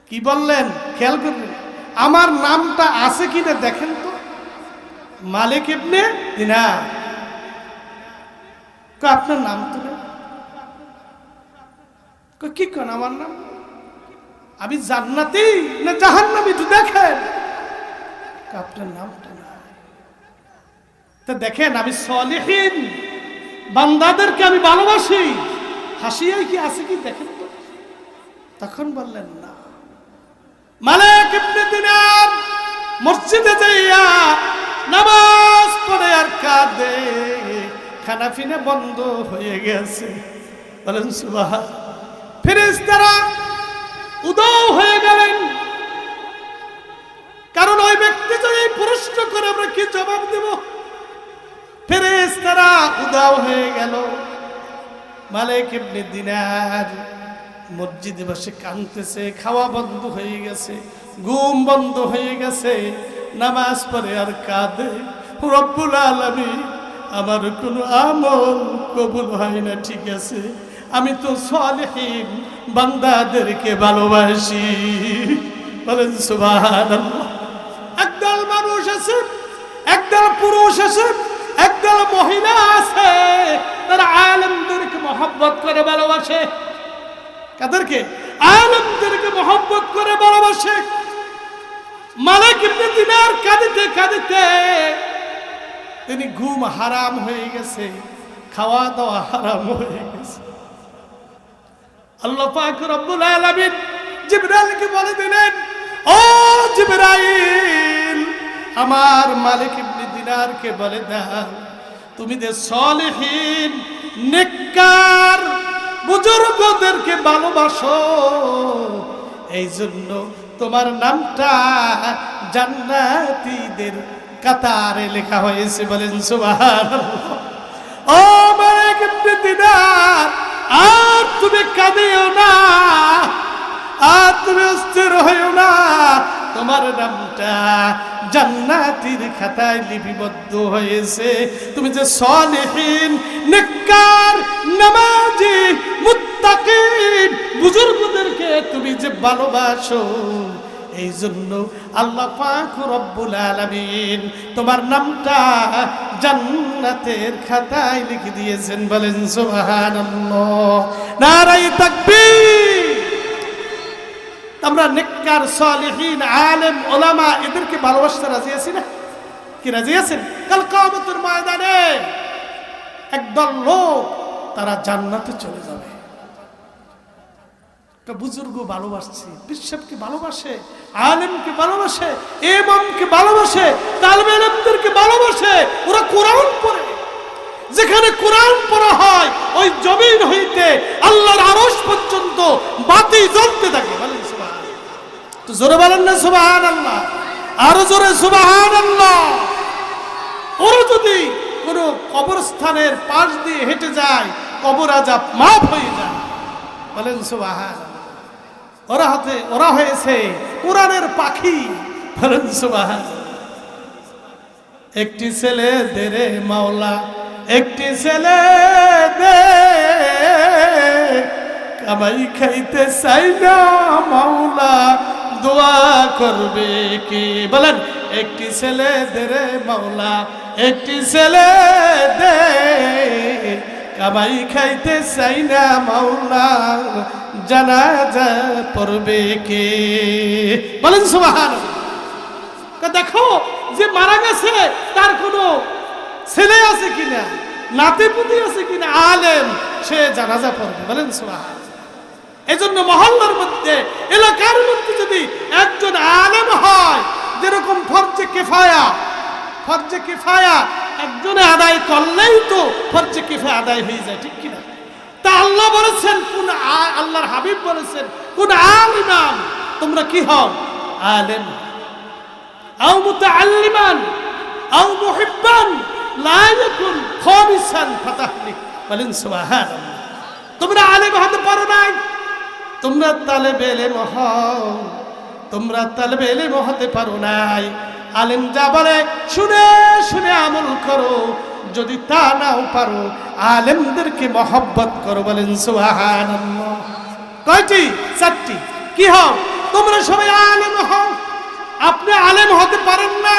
কি বললেন খেয়াল করবেন, আমার নামটা আছে কিনা দেখেন তো। মালিক ইবনে দিনার, আপনার নাম তো নেই। কি কোন আমার নাম? আমি জান্নাতি না জাহান্নামী একটু দেখেন। আপনার নামটা না। তা দেখেন, আমি সলিহিন বান্দাদেরকে আমি ভালোবাসি, হাসিয়াই কি আছে কি দেখেন তো। তখন বললেন না। মালিক ইবনে দিনার মসজিদে যাইয়া নামাজ পড়ে আর কাঁদে, খানা পিনা বন্ধ হয়ে গেছে। বলেন সুবহান। ফেরেশতারা উদাও হয়ে গেলেন, কারণ ওই ব্যক্তি যদি প্রশ্ন করে আমরা কি জবাব দেব। ফেরেশতারা উদাও হয়ে গেল। মালিক ইবনে দিনার মসজিদে বসে কাঁদতেছে, খাওয়া বন্ধ হয়ে গেছে, ঘুম বন্ধ হয়ে গেছে, নামাজ পড়ে আর কাঁদে। রব্বুল আলামিন, আমার কোনো আমল কবুল হয় না, ঠিক আছে, আমি তো সলিহিন বান্দাদেরকে ভালোবাসি। বলেন সুবহানাল্লাহ। একদল মানুষ আছে, একদল পুরুষ আছে, একদল মহিলা আছে, তারা আলেমদেরকে মহব্বত করে ভালোবাসে। কাদেরকে? আলেমদেরকে মহব্বত করে ভালোবাসে। মালিক ইবনে দিনার কাঁদিতে কাঁদিতে তিনি ঘুম হারাম হয়ে গেছে, খাওয়া দাওয়া হারাম হয়ে গেছে। আল্লাহ পাক রব্বুল আলামিন জিবরাইলকে বলে দিলেন, ও জিবরাইল, আমার মালিক ইবনে দিনারকে বলে দাও, তুমি যে সলিহিন নেককার বুজুর্গদেরকে ভালোবাসো, এই জন্য তোমার নামটা জান্নাতীদের কাতারে লেখা হয়েছে। বলেন সুবহানাল্লাহ। ও মালিক ইবনে দিনার, আর তুমি কাঁদিও না, আর তুমি অস্থির হইও না, তোমার নামটা জান্নাতীর খাতায় লিপিবদ্ধ হয়েছে। তুমি যে সলিহিন নেককার নামাজি মুত্তাকিন বুজুর্গদেরকে তুমি যে ভালোবাসো, এই জন্য আল্লাহ পাক রব্বুল আলামিন তোমার নামটা জান্নাতের খাতায় লিখে দিয়েছেন। বলেন সুবহানাল্লাহ, নারায়ে তাকবীর। আমরা নেককার সলিহিন আলেম ওলামা এদেরকে ভালোবাসতে রাজি আছি না? কি রাজি আছেন? কাল কিয়ামতের ময়দানে একদল লোক তারা জান্নাতে চলে যাবে। বুজুর্গ ভালোবাসছে, বিশ্বকে ভালোবাসে, আলেমকে ভালোবাসে, ইমামকে ভালোবাসে, তালিবে ইলমদেরকে ভালোবাসে। ওরা কোরআন পড়ে, যেখানে কোরআন পড়া হয় ওই জমিন হইতে আল্লাহর আরশ পর্যন্ত বাতি জ্বলতে থাকে। বলেন সুবহানাল্লাহ। তো জোরে বলেন না সুবহানাল্লাহ, আরো জোরে সুবহানাল্লাহ। ওরা যদি কোনো কবরস্থানের পাশ দিয়ে হেঁটে যায়, কবর আযাব মাফ হয়ে যায়। বলেন সুবহানাল্লাহ। ওরা হয়েছে কোরআনের পাখি। বলেন সুবহানাল্লাহ। একটি ছেলে দে রে মাওলা, একটি ছেলে দে, কামাই খাইতে চাই না মাওলা, দোয়া করবে কি? বলেন, একটি ছেলে দে রে মাওলা, একটি ছেলে দে, কামাই খাইতে চাই না মাওলা, জানাজা পড়বে কে? বলেন সুবহানাল্লাহ। দেখো, যে মারা গেছে তার কোনো ছেলে আছে কিনা, নাতিপুতি আছে কিনা, আলেম, সে জানাজা পড়বে। বলেন সুবহানাল্লাহ। এই জন্য মহল্লার মধ্যে, এলাকার মধ্যে যদি একজন আলেম হয়, যেরকম ফরজে কিফায়া একজনে আদায় করলেই তো ফরজে কিফায়া আদায় হয়ে যায়, ঠিক কিনা? তা আল্লাহ বলেছেন, আল্লাহর হাবিব বলেছেন, কোন আলিমান তোমরা কি হও? আলেম। আও মুতাআল্লিমান আও মুহিব্বান লা ইয়াকুন খামিসান ফাতাহলিক। বলেন সুবহানাল্লাহ। তোমরা আলেম হতে পারো নাই, তোমরা তালেবে ইলম হও, তোমরা তালেবে ইলম হতে পারো নাই। আলেম যা বলে শুনে শুনে আমল করো, যদি তা নাও পারো আলেমদেরকে মহব্বত করো। বলেন সুবহানাল্লাহ। কয়টি? চারটি। কি হও? তোমরা সবাই আলেম হও। আপনি আলেম হতে পারেন না,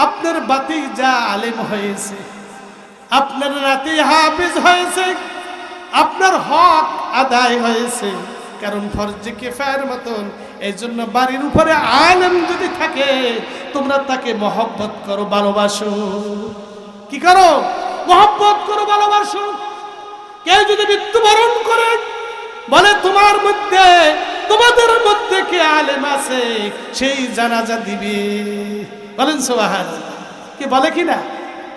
আপনার ভাতিজা আলেম হয়েছে, আপনার নাতি হাফেজ হয়েছে, আপনার হক আদায় হয়েছে, কারণ ফরজে কিফায়ার মতন। এই জন্য বাড়ির উপরে আলেম যদি থাকে তোমরা তাকে মহব্বত করো, ভালোবাসো। কি করো? মহব্বত করো, ভালোবাসো। কেউ যদি মৃত্যুবরণ করে বলে তোমার মধ্যে, তোমাদের মধ্যে কে আলেম আছে, সেই জানাজা দিবে। বলেন সুবহানাল্লাহ। কে বলে কিনা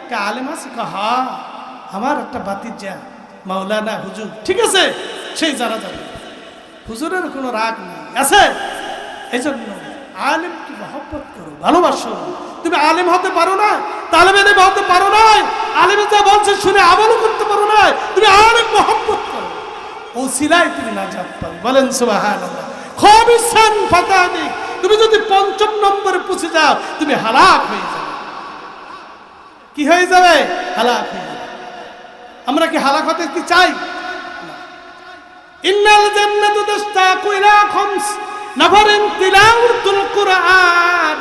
কে আলেম আছে? হা, আমার একটা ভাতিজা মাওলানা হুজুর, ঠিক আছে, সেই জানাজা দিবে। হুজুরের কোনো রাগ নেই, আছে। এই জন্য আলেমকে মহব্বত করো, ভালোবাসো। তুমি আলেম হতে পারো না, তালেব ইলম হতে পারো না, আলেম যা বলছে শুনে আমলও করতে পারো না, তুমি আলেম মহব্বত করো, ওসিলায় তুমি নাজাত পাবে। বলেন সুবহানাল্লাহ। খাবিসান ফাতাদি, তুমি যদি পঞ্চম নম্বরে পৌঁছে যাও তুমি হালাক হয়ে যাবে। কি হয়ে যাবে? হালাক হয়ে যাবে। আমরা কি হালাক হতে কি চাই? ইন্নাল জান্নাতু তাশতাকু ইলা খামস নাফারিন তিলাওয়াতুল কুরআন।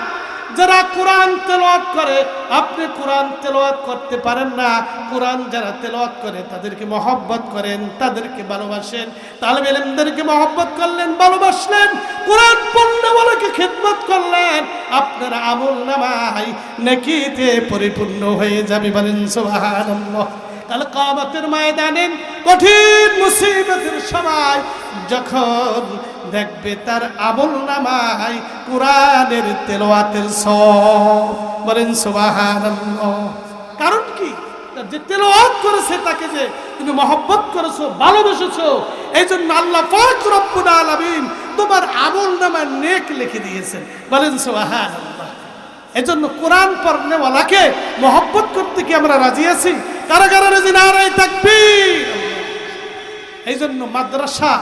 যারা কোরআন তেলাওয়াত করে, আপনি কোরআন তেলাওয়াত করতে পারেন না, কোরআন যারা তেলাওয়াত করে তাদেরকে মহব্বত করেন, তাদেরকে ভালোবাসেন। তালেব ইলমদেরকে মহব্বত করলেন, ভালোবাসলেন, কোরআন পড়নেওয়ালাকে খিদমত করলেন, আপনার আমলনামায় নেকিতে পরিপূর্ণ হয়ে যাবে। বলেন সুবহানাল্লাহ। কাল কিয়ামতের ময়দানে কঠিন মুসিবতের সময় যখন দেখবে তার আমলনামায় কোরআনের তেলাওয়াতের সওয়াব, বলেন সুবহানাল্লাহ। কারণ কি? যে তেলাওয়াত করেছে তাকে যে তুমি মহব্বত করেছো, ভালোবেসেছো, এই জন্য আল্লাহ পাক রব্বুল আলামিন তোমার আমলনামায় নেক লিখে দিয়েছেন। বলেন সুবহানাল্লাহ। এই জন্য কোরআন পড়নেওয়ালাকে মহব্বত করতে কি আমরা রাজি আছি? কারা কারা রাজি? নারায়ে তাকবীর। এই জন্য মাদ্রাসা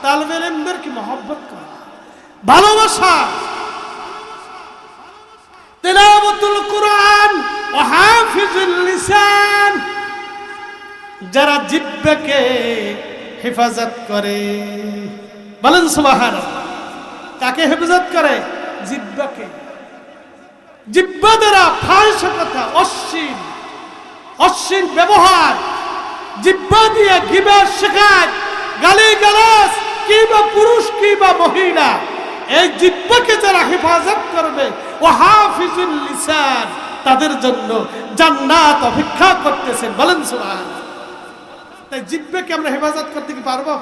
তালেব ইলমদেরকে মহব্বত করা, ভালোবাসা, তিলাওয়াতুল কুরআন ওয়া হাফিজুল লিসান, যারা জিহ্বাকে হেফাজত করে। বলেন সুবহানাল্লাহ। কাকে হেফাজত করে? জিহ্বাকে। জিহ্বা দ্বারা ফাহিশ কথা, অশ্লীল ব্যবহার, জিহ্বা দিয়ে গীবত, শিকায়ত, গালিগালাজ, কিবা পুরুষ কিবা মহিলা, এই জিহ্বাকে যারা হেফাজত করবে, ও হাফিজুল লিসান, তাদের জন্য জান্নাত অপেক্ষা করতেছেন। বলেন সুবহানাল্লাহ। তাই জিহ্বাকে আমরা হেফাজত করতে কি পারবো?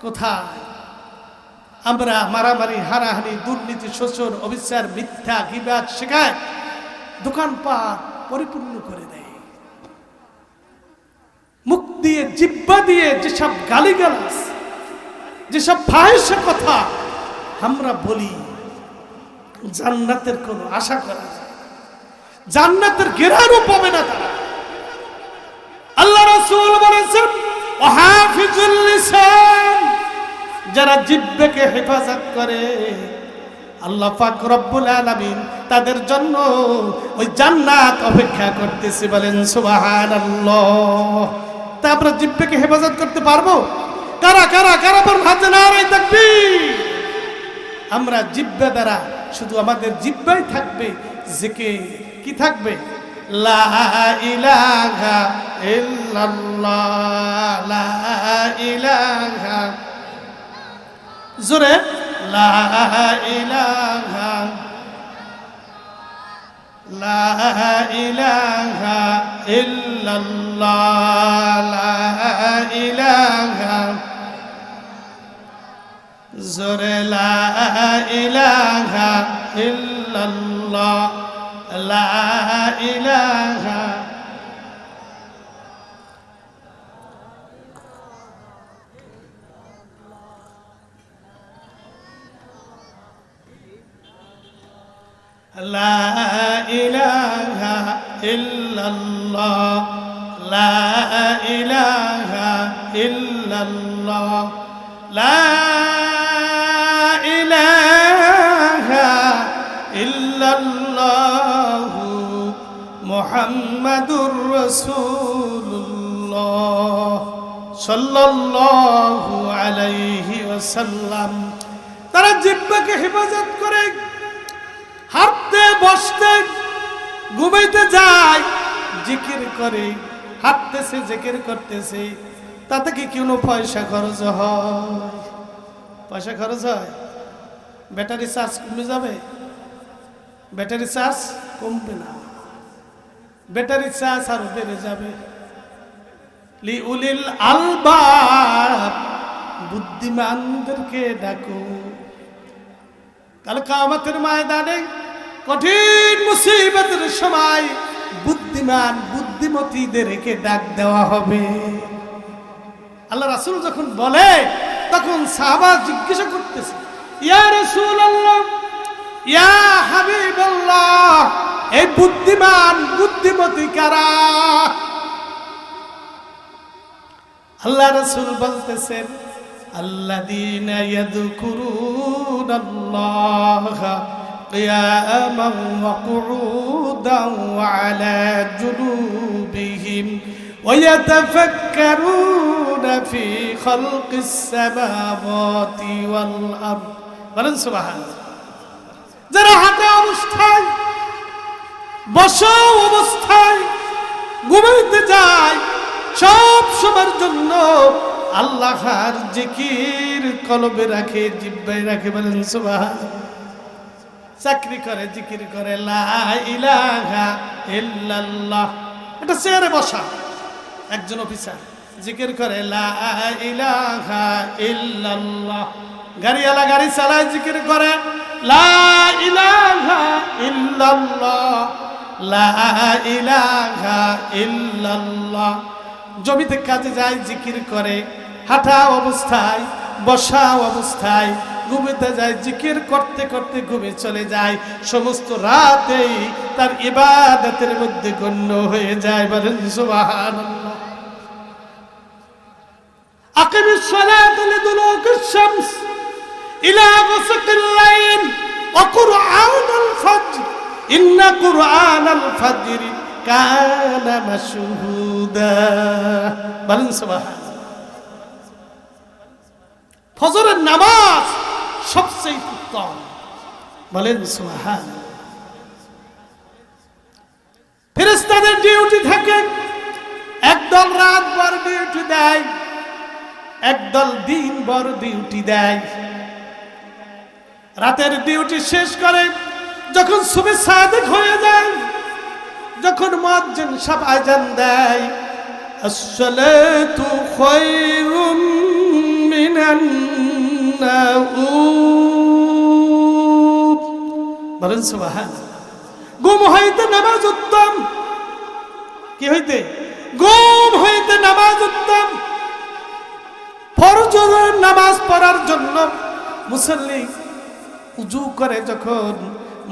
কোথায়? আমরা মারামারি, হানাহানি, দুর্নীতি, শোষণ, অবিচার, মিথ্যা, গীবত, শিকায়ত দোকানপাট পরিপূর্ণ করে দেয়। মুখ দিয়ে, জিহ্বা দিয়ে যেসব গালিগালাজ, যেসব ফাহিশ কথা আমরা বলি, জান্নাতের কোনো আশা করা যায়? জান্নাতের ঘেরাও পাবে না তারা। আল্লাহ রাসূল বলেছেন ওয়া হাফিজুল লিসান, যারা জিহ্বাকে হেফাজত করে আল্লাহ পাক রব্বুল আলামিন তাদের জন্য ওই জান্নাত অপেক্ষা করতেছে। বলেন সুবহানাল্লাহ। তা আমরা জিহ্বাকে হেফাজত করতে পারবো? কারা কারা কারা বলেন হাত নারায়ে তাকবীর। আমরা জিহ্বা দ্বারা শুধু আমাদের জিহ্বাই থাকবে জিকির। কি থাকবে? লা ইলাহা ইল্লাল্লাহ, লা ইলাহা, জোরে লা ইলাহা, লা ইলাহা ইল্লাল্লাহ, লা ইলাহা, জোরে লা ইলাহা ইল্লাল্লাহ, লা ইলাহা। লা ইলাহা ইল্লাল্লাহ, লা ইলাহা ইল্লাল্লাহ, লা ইলাহা ইল্লাল্লাহ মুহাম্মাদুর রাসূলুল্লাহ সাল্লাল্লাহু আলাইহি ওয়াসাল্লাম। তারা জিহ্বাকে হেফাজত করে, হাঁটতে বসতে ঘুমাইতে যায় জিকির করে, হাঁটতেছে জিকির করতেছে। তাতে কি কোনো পয়সা খরচ হয়? পয়সা খরচ হয়? ব্যাটারি চার্জ কমে যাবে? ব্যাটারি চার্জ কমবে না, ব্যাটারি চার্জ আরো বেড়ে যাবে। লিউলিল আলবাব, বুদ্ধিমানদেরকে ডাকো। কাল কিয়ামতের ময়দানে কঠিন মুসিবতের সময় বুদ্ধিমান বুদ্ধিমতীদেরকে ডাক দেওয়া হবে। আল্লাহ রাসূল যখন বলে, তখন সাহাবা জিজ্ঞাসা করতেছে, ইয়া রাসূলুল্লাহ, ইয়া হাবিবাল্লাহ, এই বুদ্ধিমান বুদ্ধিমতী কারা? আল্লাহ রাসূল বলতেছেন, আল্লাযীনা ইয়াযকুরুনাল্লাহা কিয়ামান ওয়া কুউদান ওয়া আলা জুনুবিহিম ওয়া ইয়াতাফাক্কারুনা ফি খালকিস সামাওয়াতি ওয়াল আরদ। বলেন সুবহানাল্লাহ। যারা হাঁটা অবস্থায়, বসা অবস্থায়, ঘুমাইতে যায়, সব সময়ের জন্য আল্লাহর জিকির কলবে রাখে, জিহ্বায় রাখে। বলেন সুবহানাল্লাহ। চাকরি করে, জিকির করে, লা ইলাহা ইল্লাল্লাহ। এটা চেয়ারে বসা একজন অফিসার জিকির করে, লা ইলাহা ইল্লাল্লাহ। গাড়িওয়ালা গাড়ি চালায়, জিকির করে, লা ইলাহা ইল্লাল্লাহ, লা ইলাহা ইল্লাল্লাহ। জমিতে কাজে যায়, জিকির করে, হাঁটা অবস্থায়, বসা অবস্থায়, ঘুমিতে যায়, জিকির করতে করতে ঘুমে চলে যায়। সমস্ত রাতেই তার ইবাদতের মধ্যে গণ্য হয়ে যায়। বলেন সুবহানাল্লাহ। আকিমিস সালাতা লিদুলুকিশ শামস ইলা গাসাকিল লাইল ওয়া কুরআনাল ফাজর ইন্না কুরআনাল ফাজরি কানা মাশহুদা। বলেন সুবহানাল্লাহ। ফজরের নামাজ সবচেয়ে উত্তম। বলেন সুবহানাল্লাহ। ফেরেশতাদের ডিউটি থাকে, একদল রাতভর ডিউটি দেয়, একদল দিনভর ডিউটি দেয়। রাতের ডিউটি শেষ করে যখন সুবহ সাদিক হয়ে যায়, যখন মুয়াজ্জিন সাহেব আযান দেয়, আসসালাতু খায়রুম মিনান নাউম। বলেন সুবহানাল্লাহ। ঘুম হইতে নামাজ উত্তম। কি হইতে? ঘুম হইতে নামাজ উত্তম। ফরজের নামাজ পড়ার জন্য মুসল্লি উযু করে, যখন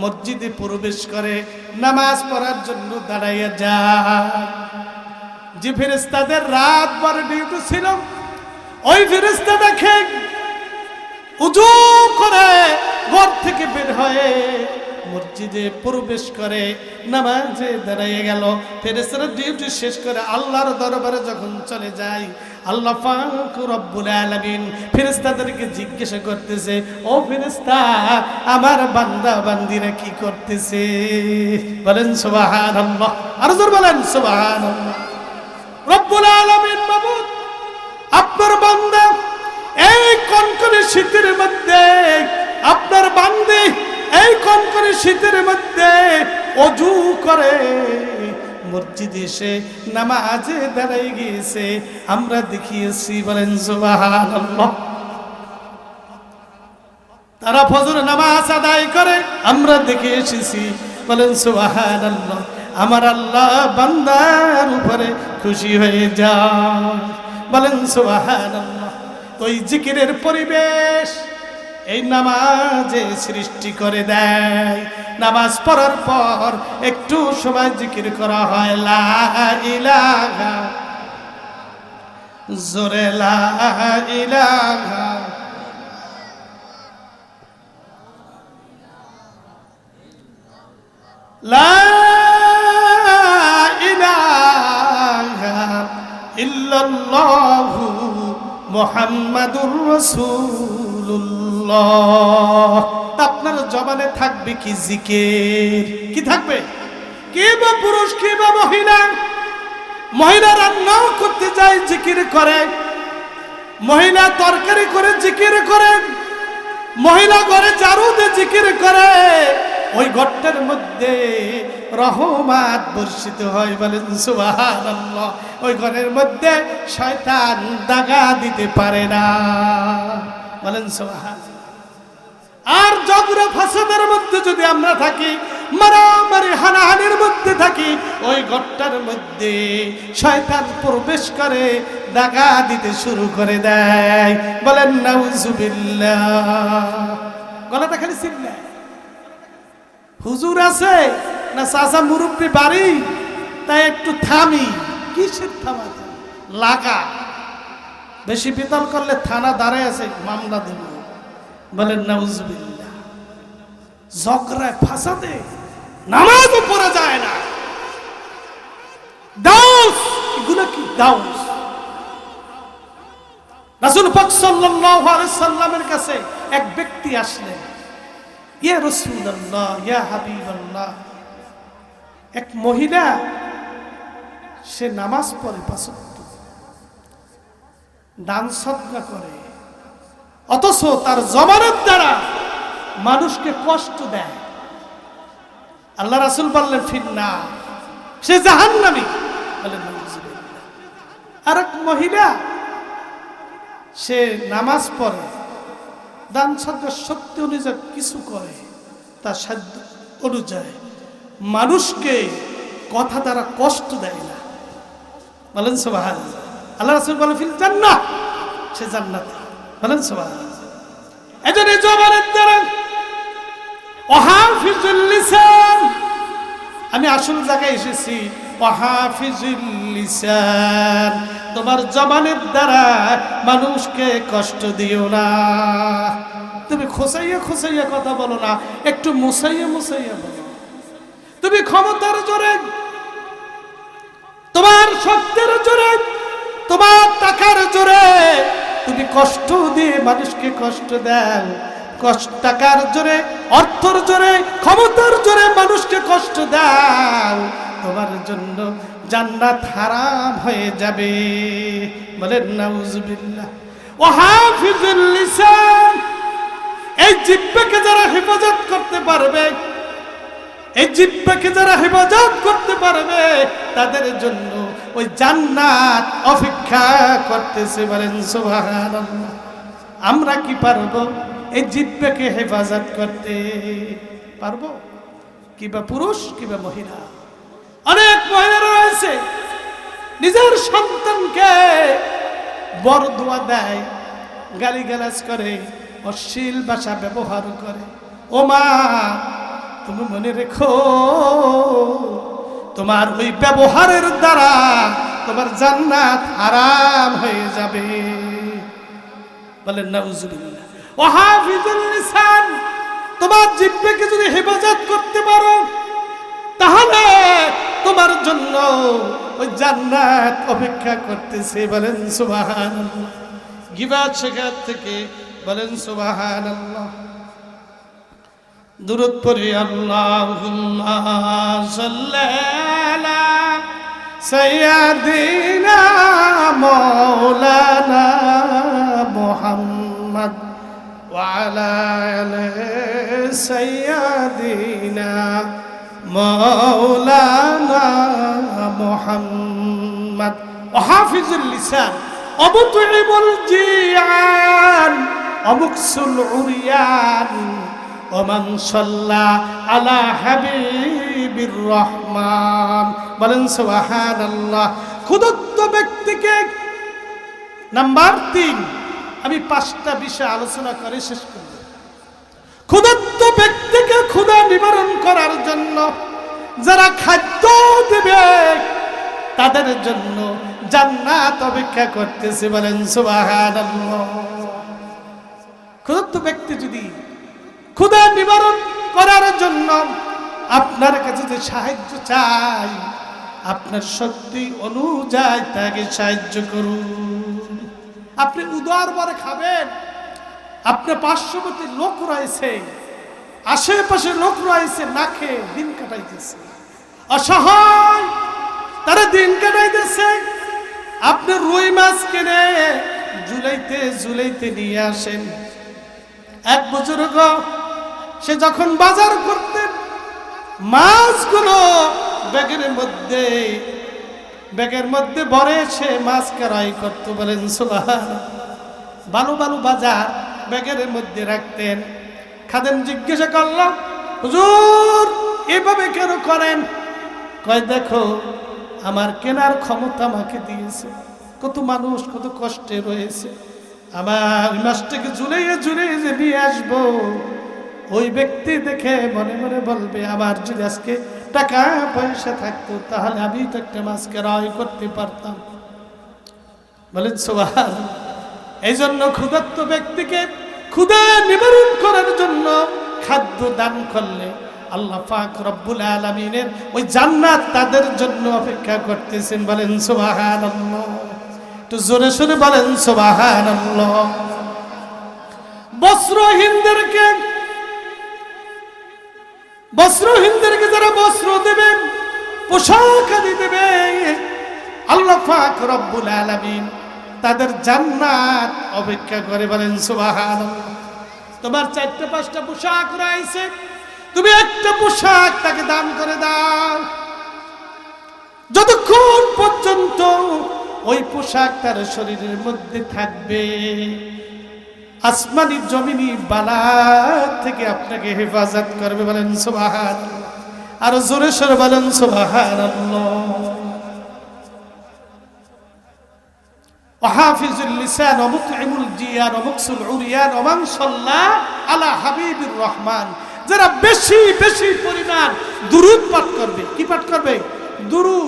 মসজিদে প্রবেশ করে, নামাজ পড়ার জন্য দাঁড়াইয়া যায়। যে ফেরেশতাদের রাতভর ডিউটি ছিল, ওই ফেরেশতা দেখে উযু করে ঘর থেকে বের হয়ে মসজিদে প্রবেশ করে, নামাজে দাঁড়িয়ে গেল। ফেরেশতারা ডিউটি শেষ করে আল্লাহর দরবারে যখন চলে যায়, আল্লাহ পাক রব্বুল আলামিন ফেরেশতাদেরকে জিজ্ঞাসা করতেছে, ও ফেরেশতা, আমার বান্দা বান্দিরা কি করতেছে? বলেন সুবহানাল্লাহ। আর জোর বলেন সুবহানাল্লাহ। রব্বুল আলামিন মাবুদ, আপনার বান্দা এই কনকনে শীতের মধ্যে, আপনার বান্দে এই কনকনে শীতের মধ্যে ওযু করে মসজিদে এসে নামাজে দাঁড়াই গিয়েছে, আমরা দেখিয়েছি। বলেন সুবহানাল্লাহ। তারা ফজর নামাজ আদায় করে, আমরা দেখে এসেছি। বলেন সুবহানাল্লাহ। আমার আল্লাহ বান্দার উপরে খুশি হয়ে যায়। বলেন সুবহানাল্লাহ। তো এই জিকিরের পরিবেশ এই নামাজে সৃষ্টি করে দেয়। নামাজ পড়ার পর একটু সময় জিকির করা হয়, লা ইলাহা, জোরে লা ইলাহা, লা মুহাম্মাদুর রাসূলুল্লাহ। আপনার জবানে থাকবে কি জিকির? কি থাকবে? কে বা পুরুষ কে বা মহিলা, মহিলা রান্না করতে যায় জিকির করে, মহিলা তরকারি করে জিকির করে, মহিলা ঘরে ঝাড়ু দিয়ে জিকির করে, ওই ঘরটার মধ্যে রহমত বর্ষিত হয়। বলেন সুবহানাল্লাহ। ওই ঘরের মধ্যে শয়তান দাগা দিতে পারে না। বলেন সুবহানাল্লাহ। আর ঝগড়া ফাসাদের মধ্যে যদি আমরা থাকি, মারামারি হানাহানির মধ্যে থাকি, ওই ঘরটার মধ্যে শয়তান প্রবেশ করে দাগা দিতে শুরু করে দেয়। বলেন নাউজুবিল্লাহ। গলাটা খালি চিল্লায়। হুজুর আছে না চাচা মুরব্বী বাড়ি, তাই একটু থামি। কিসের থামা? লাগা। বেশি বিতল করলে থানা দাঁড়ায় আছে, মামলা দেব। বলেন নাউজুবিল্লাহ। ঝগড়ায় ফাসাদে নামাজও পড়া যায় না। দাউস, এগুলো কি দাউস? রাসূল পাক সাল্লাল্লাহু আলাইহি সাল্লামের কাছে এক ব্যক্তি আসলেন। ইয়া রাসূলুল্লাহ, ইয়া হাবিবাল্লাহ। এক মহিলা, সে নামাজ পড়ে, পাঁচ ওয়াক্ত দান সদকা করে, অথচ তার জবানের দ্বারা মানুষকে কষ্ট দেয়। আল্লাহ রাসূল বললেন ফিন্নার, সে জাহান্নামী। বলেন নাউজুবিল্লাহ। আর এক মহিলা, সে নামাজ পড়ে, দান সদকা শক্তি অনুযায়ী কিছু করে, তার সাধ্য অনুযায়ী মানুষকে কথা দ্বারা কষ্ট দেয় না। বলেন সুবহানাল্লাহ। আল্লাহ রাসূল বলেন ফিল জান্নাহ, সে জান্নাতে। বলেন সুবহানাল্লাহ। এজন্য জবানের দ্বারা ওয়াহাফিজুল লিসান, আমি আসল জায়গায় এসেছি। ওয়াহাফিজুল লিসান, তোমার জবানের দ্বারা মানুষকে কষ্ট দিও না। তুমি খোসাইয়া খোসাইয়া কথা বলো না, একটু মুসাইয়া মুসাইয়া বলো। তুমি ক্ষমতার জোরে, তোমার শক্তির জোরে, তোমার টাকার জোরে তুমি কষ্ট দিয়ে মানুষকে কষ্ট দাও। টাকার জোরে, অর্থর জোরে, ক্ষমতার জোরে মানুষকে কষ্ট দাও, তোমার জন্য জান্নাত হারাম হয়ে যাবে। বলেন নাউজুবিল্লাহ। ওয়াহাফিজুল লিসান, এই জিহ্বাকে যারা হেফাজত করতে পারবে, এই জিহ্বাকে যারা হেফাজত করতে পারবে, তাদের জন্য ওই জান্নাত অপেক্ষা করতেছে। বলেন সুবহানাল্লাহ। আমরা কি পারবো এই জিহ্বাকে হেফাজত করতে? পারবো? কিবা পুরুষ কিবা মহিলা। অনেক মহিলারা রয়েছে নিজের সন্তানকে বরদোয়া দেয়, গালিগালাজ করে, অশ্লীল ভাষা ব্যবহার করে। ও মা, তুমি মনে রেখো, তোমার ওই ব্যবহারের দ্বারা তোমার জান্নাত হারাম হয়ে যাবে। বলেন নাউজুবিল্লাহ। ওয়াহাফিজুল লিসান, তোমার জিহ্বাকে যদি হেফাজত করতে পারো, তাহলে তোমার জন্য ওই জান্নাত অপেক্ষা করতেছে। বলেন সুবহানাল্লাহ। গিবত শেখার থেকে বলেন সুবহানাল্লাহ। দুরূদ পড়ি। আল্লাহুম্মা সাল্লি আলা সাইয়্যিদিনা মাওলানা মুহাম্মদ ওয়া আলা আলি সাইয়্যিদিনা মাওলানা মুহাম্মদ। ওয়াহাফিজুল লিসান, অবতুইবুল জিয়ান, অমুকসুল উরিয়ান, ওমান সাল্লা আলা হাবিবির রহমান। বলেন সুবহানাল্লাহ। ক্ষুধার্ত ব্যক্তিকে, নাম্বার 3, আমি 5টা বিষয় আলোচনা করে শেষ করব। ক্ষুধার্ত ব্যক্তিকে ক্ষুধা নিবারণ করার জন্য যারা খাদ্য দেবে, তাদের জন্য জান্নাত অপেক্ষা করতেছে। বলেন সুবহানাল্লাহ। ক্ষুধার্ত ব্যক্তি যদি ক্ষুধা নিবারণ করার জন্য আপনার কাছে যে সাহায্য চাই, আপনার শক্তি অনুযায়ী তাকে সাহায্য করুন। আপনি উদার ভরে খাবেন, আপনি পার্শ্ববর্তী লোক রয়েছে, আশেপাশে লোক রয়েছে, না খেয়ে দিন কাটাইতেছে, অসহায় তারা দিন কাটাইতেছে। আপনি রুই মাছ কিনে ঝুলাইতে ঝুলাইতে নিয়ে আসেন। এক বুজুর্গ সে যখন বাজার করতেন, মাছগুলো ব্যাগের মধ্যে ভরে সে মাছ ক্রয় করতে, বলেন সুবহানাল্লাহ। বালু বালু বাজার ব্যাগের মধ্যে রাখতেন। খাদেম জিজ্ঞাসা করলাম, হুজুর এভাবে কেন করেন? কয় দেখো, আমার কেনার ক্ষমতা আমাকে দিয়েছে, কত মানুষ কত কষ্টে রয়েছে, আমার ওই মাছটাকে ঝুলাইয়ে ঝুলাইয়ে যে নিয়ে আসবো, ওই ব্যক্তি দেখে মনে মনে বলবে আমার যদি আজকে টাকা পয়সা থাকতো তাহলে আমি তো একটা মাছ ক্রয় করতে পারতাম। বলেন সুবহানাল্লাহ। এই জন্য ক্ষুধার্ত ব্যক্তিকে ক্ষুধা নিবারণ করার জন্য খাদ্য দান করলে আল্লাহ পাক রব্বুল আলামিনের ওই জান্নাত তাদের জন্য অপেক্ষা করতেছেন। বলেন সুবহানাল্লাহ। একটু জোরে সোরে বলেন সুবহানাল্লাহ। বস্ত্রহীনদেরকে যারা বস্ত্র দেবেন, পোশাক আদি দেবে, আল্লাহ পাক রব্বুল আলামিন তাদের জান্নাত অপেক্ষা করে। বলেন সুবহানাল্লাহ। তোমার 4-5টা পোশাক রয়েছে, তুমি একটা পোশাক তাকে দান করে দাও, যতক্ষণ পর্যন্ত ওই পোশাক তার শরীরের মধ্যে থাকবে, আসমানি জমিনি বালা থেকে আপনাকে হেফাজত করবে। বলেন সুবহানাল্লাহ। আর জোরে সোরে বলেন সুবহানাল্লাহ। ওয়াহাফিজুল লিসান ওয়া মুতঈমুল জিয়ান ওয়া মুকসুল উরিয়ান ওয়া মান সাল্লা আলা হাবিবির রহমান। যারা বেশি বেশি পরিমাণ দুরূদ পাঠ করবে, কি পাঠ করবে? দুরূদ।